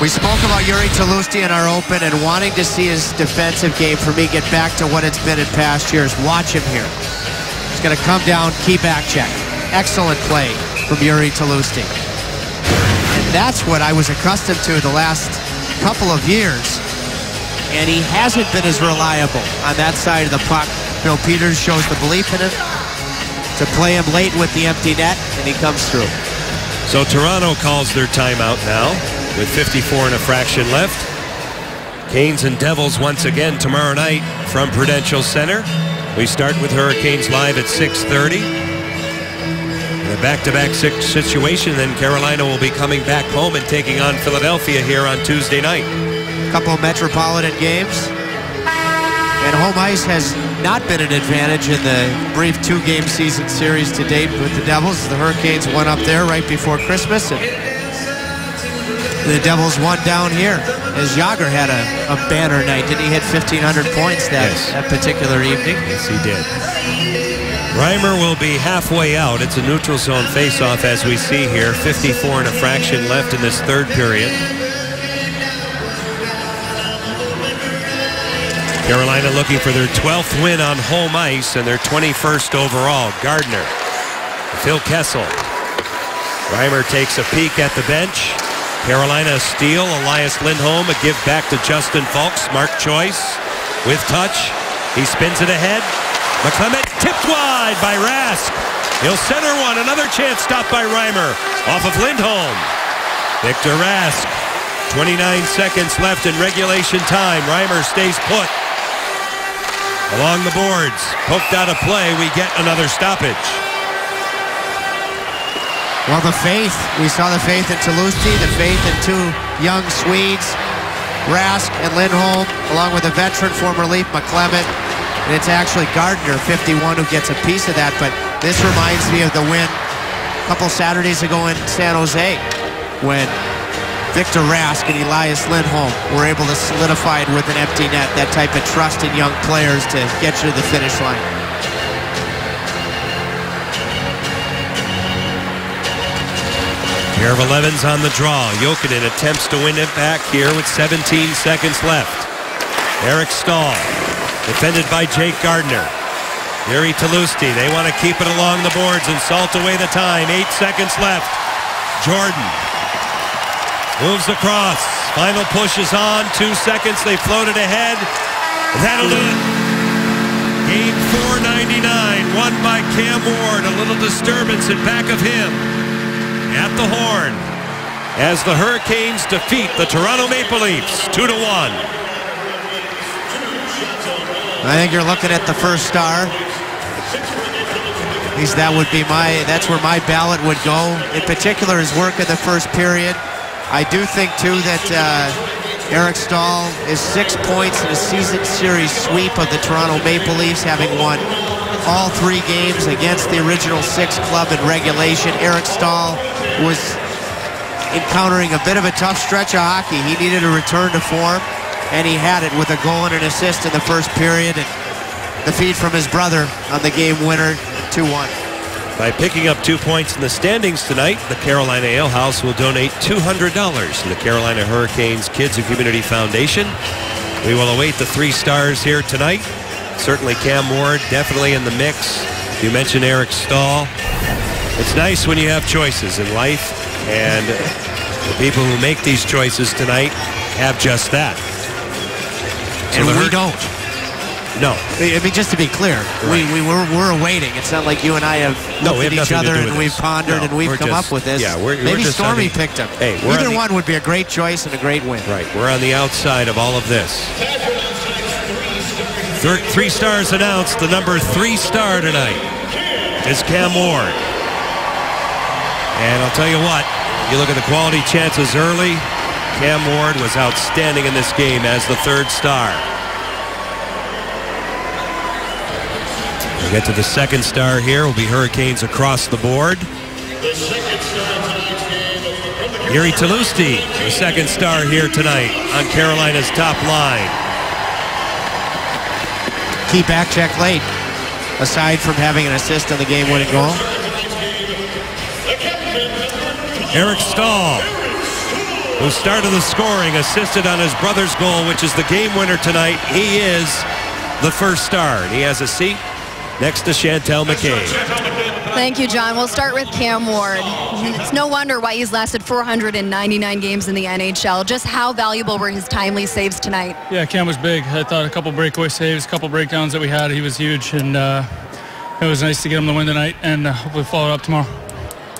We spoke about Yuri Talusti in our open and wanting to see his defensive game for me get back to what it's been in past years. Watch him here. He's going to come down, key back check. Excellent play from Yuri Talusti. And that's what I was accustomed to the last couple of years. And he hasn't been as reliable on that side of the puck. Bill Peters shows the belief in him to play him late with the empty net, and he comes through. So Toronto calls their timeout now with 54 and a fraction left. Canes and Devils once again tomorrow night from Prudential Center. We start with Hurricanes live at 6:30. In a back-to-back situation, then Carolina will be coming back home and taking on Philadelphia here on Tuesday night. A couple of Metropolitan games. And home ice has not been an advantage in the brief 2-game season series to date with the Devils. The Hurricanes won up there right before Christmas, and the Devils won down here as Jagr had a banner night. Didn't he hit 1,500 points that particular evening? Yes, he did. Reimer will be halfway out. It's a neutral zone faceoff as we see here. 54 and a fraction left in this third period. Carolina looking for their 12th win on home ice and their 21st overall. Gardner, Phil Kessel. Reimer takes a peek at the bench. Carolina a steal. Elias Lindholm a give back to Justin Falk. Smart choice. With touch. He spins it ahead. McClement tipped wide by Rask. He'll center one. Another chance stopped by Reimer. Off of Lindholm. Victor Rask. 29 seconds left in regulation time. Reimer stays put. Along the boards. Poked out of play. We get another stoppage. Well, the faith. We saw the faith in Talusti, the faith in two young Swedes, Rask and Lindholm, along with a veteran former Leaf, McClement. And it's actually Gardner, 51, who gets a piece of that. But this reminds me of the win a couple Saturdays ago in San Jose when Victor Rask and Elias Lindholm were able to solidify it with an empty net. That type of trust in young players to get you to the finish line. Pair of 11s on the draw. Jokinen attempts to win it back here with 17 seconds left. Eric Stahl, defended by Jake Gardner. Yuri Talusti, they want to keep it along the boards and salt away the time. 8 seconds left. Jordan moves across. Final push is on. 2 seconds. They floated ahead. That'll do it. Game 499 won by Cam Ward. A little disturbance in back of him at the horn as the Hurricanes defeat the Toronto Maple Leafs 2-1. I think you're looking at the first star. At least that's where my ballot would go. In particular, his work in the first period. I do think, too, that Eric Staal is 6 points in a season series sweep of the Toronto Maple Leafs, having won all 3 games against the original 6 club in regulation. Eric Staal was encountering a bit of a tough stretch of hockey. He needed a return to form, and he had it with a goal and an assist in the first period, and the feed from his brother on the game winner, 2-1. By picking up 2 points in the standings tonight, the Carolina Ale House will donate $200 to the Carolina Hurricanes Kids and Community Foundation. We will await the 3 stars here tonight. Certainly Cam Ward, definitely in the mix. You mentioned Eric Staal. It's nice when you have choices in life, and the people who make these choices tonight have just that. And we don't. No. I mean, just to be clear, right. we're awaiting. It's not like you and I have looked at each other and we've pondered and we've come up with this. Yeah, maybe Stormy picked him. Hey, either one would be a great choice and a great win. Right, we're on the outside of all of this. 3 stars announced. The number 3 star tonight is Cam Ward. And I'll tell you what, you look at the quality chances early, Cam Ward was outstanding in this game as the 3rd star. We get to the 2nd star here. Will be Hurricanes across the board. Jiri Tlusty, the 2nd star here tonight on Carolina's top line. Key back check late, aside from having an assist on the game-winning goal. Eric Staal, who started the scoring, assisted on his brother's goal, which is the game winner tonight. He is the 1st star, and he has a seat next to Chantel McCabe. Thank you, John. We'll start with Cam Ward. It's no wonder why he's lasted 499 games in the NHL. Just how valuable were his timely saves tonight? Yeah, Cam was big. I thought a couple breakaway saves, a couple breakdowns that we had, he was huge, and it was nice to get him the win tonight, and hopefully follow it up tomorrow.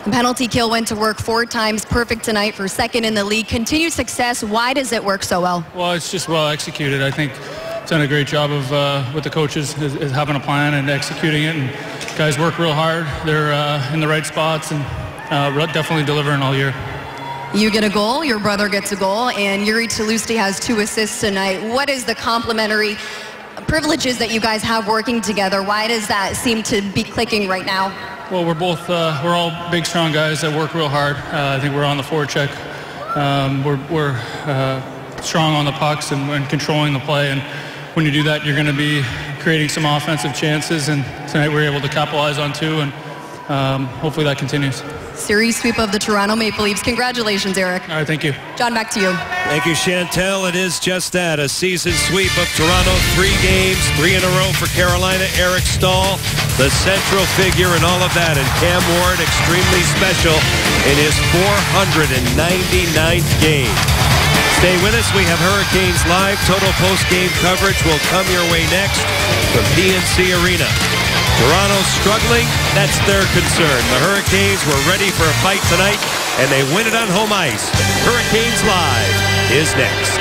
The penalty kill went to work 4 times, perfect tonight for 2nd in the league. Continued success. Why does it work so well? Well, it's just well executed. I think done a great job of with the coaches is having a plan and executing it, and guys work real hard. They're in the right spots and definitely delivering all year. You get a goal, your brother gets a goal, and Jiri Tlusty has 2 assists tonight. What is the complementary privileges that you guys have working together? Why does that seem to be clicking right now? Well, we're all big, strong guys that work real hard. I think we're on the forecheck. We're strong on the pucks and controlling the play, and when you do that, you're going to be creating some offensive chances, and tonight we're able to capitalize on 2, and hopefully that continues. Series sweep of the Toronto Maple Leafs. Congratulations, Eric. All right, thank you. John, back to you. Thank you, Chantel. It is just that, a season sweep of Toronto. 3 games, 3 in a row for Carolina. Eric Staal, the central figure in all of that, and Cam Ward, extremely special in his 499th game. Stay with us. We have Hurricanes Live. Total post-game coverage will come your way next from PNC Arena. Toronto's struggling. That's their concern. The Hurricanes were ready for a fight tonight, and they win it on home ice. Hurricanes Live is next.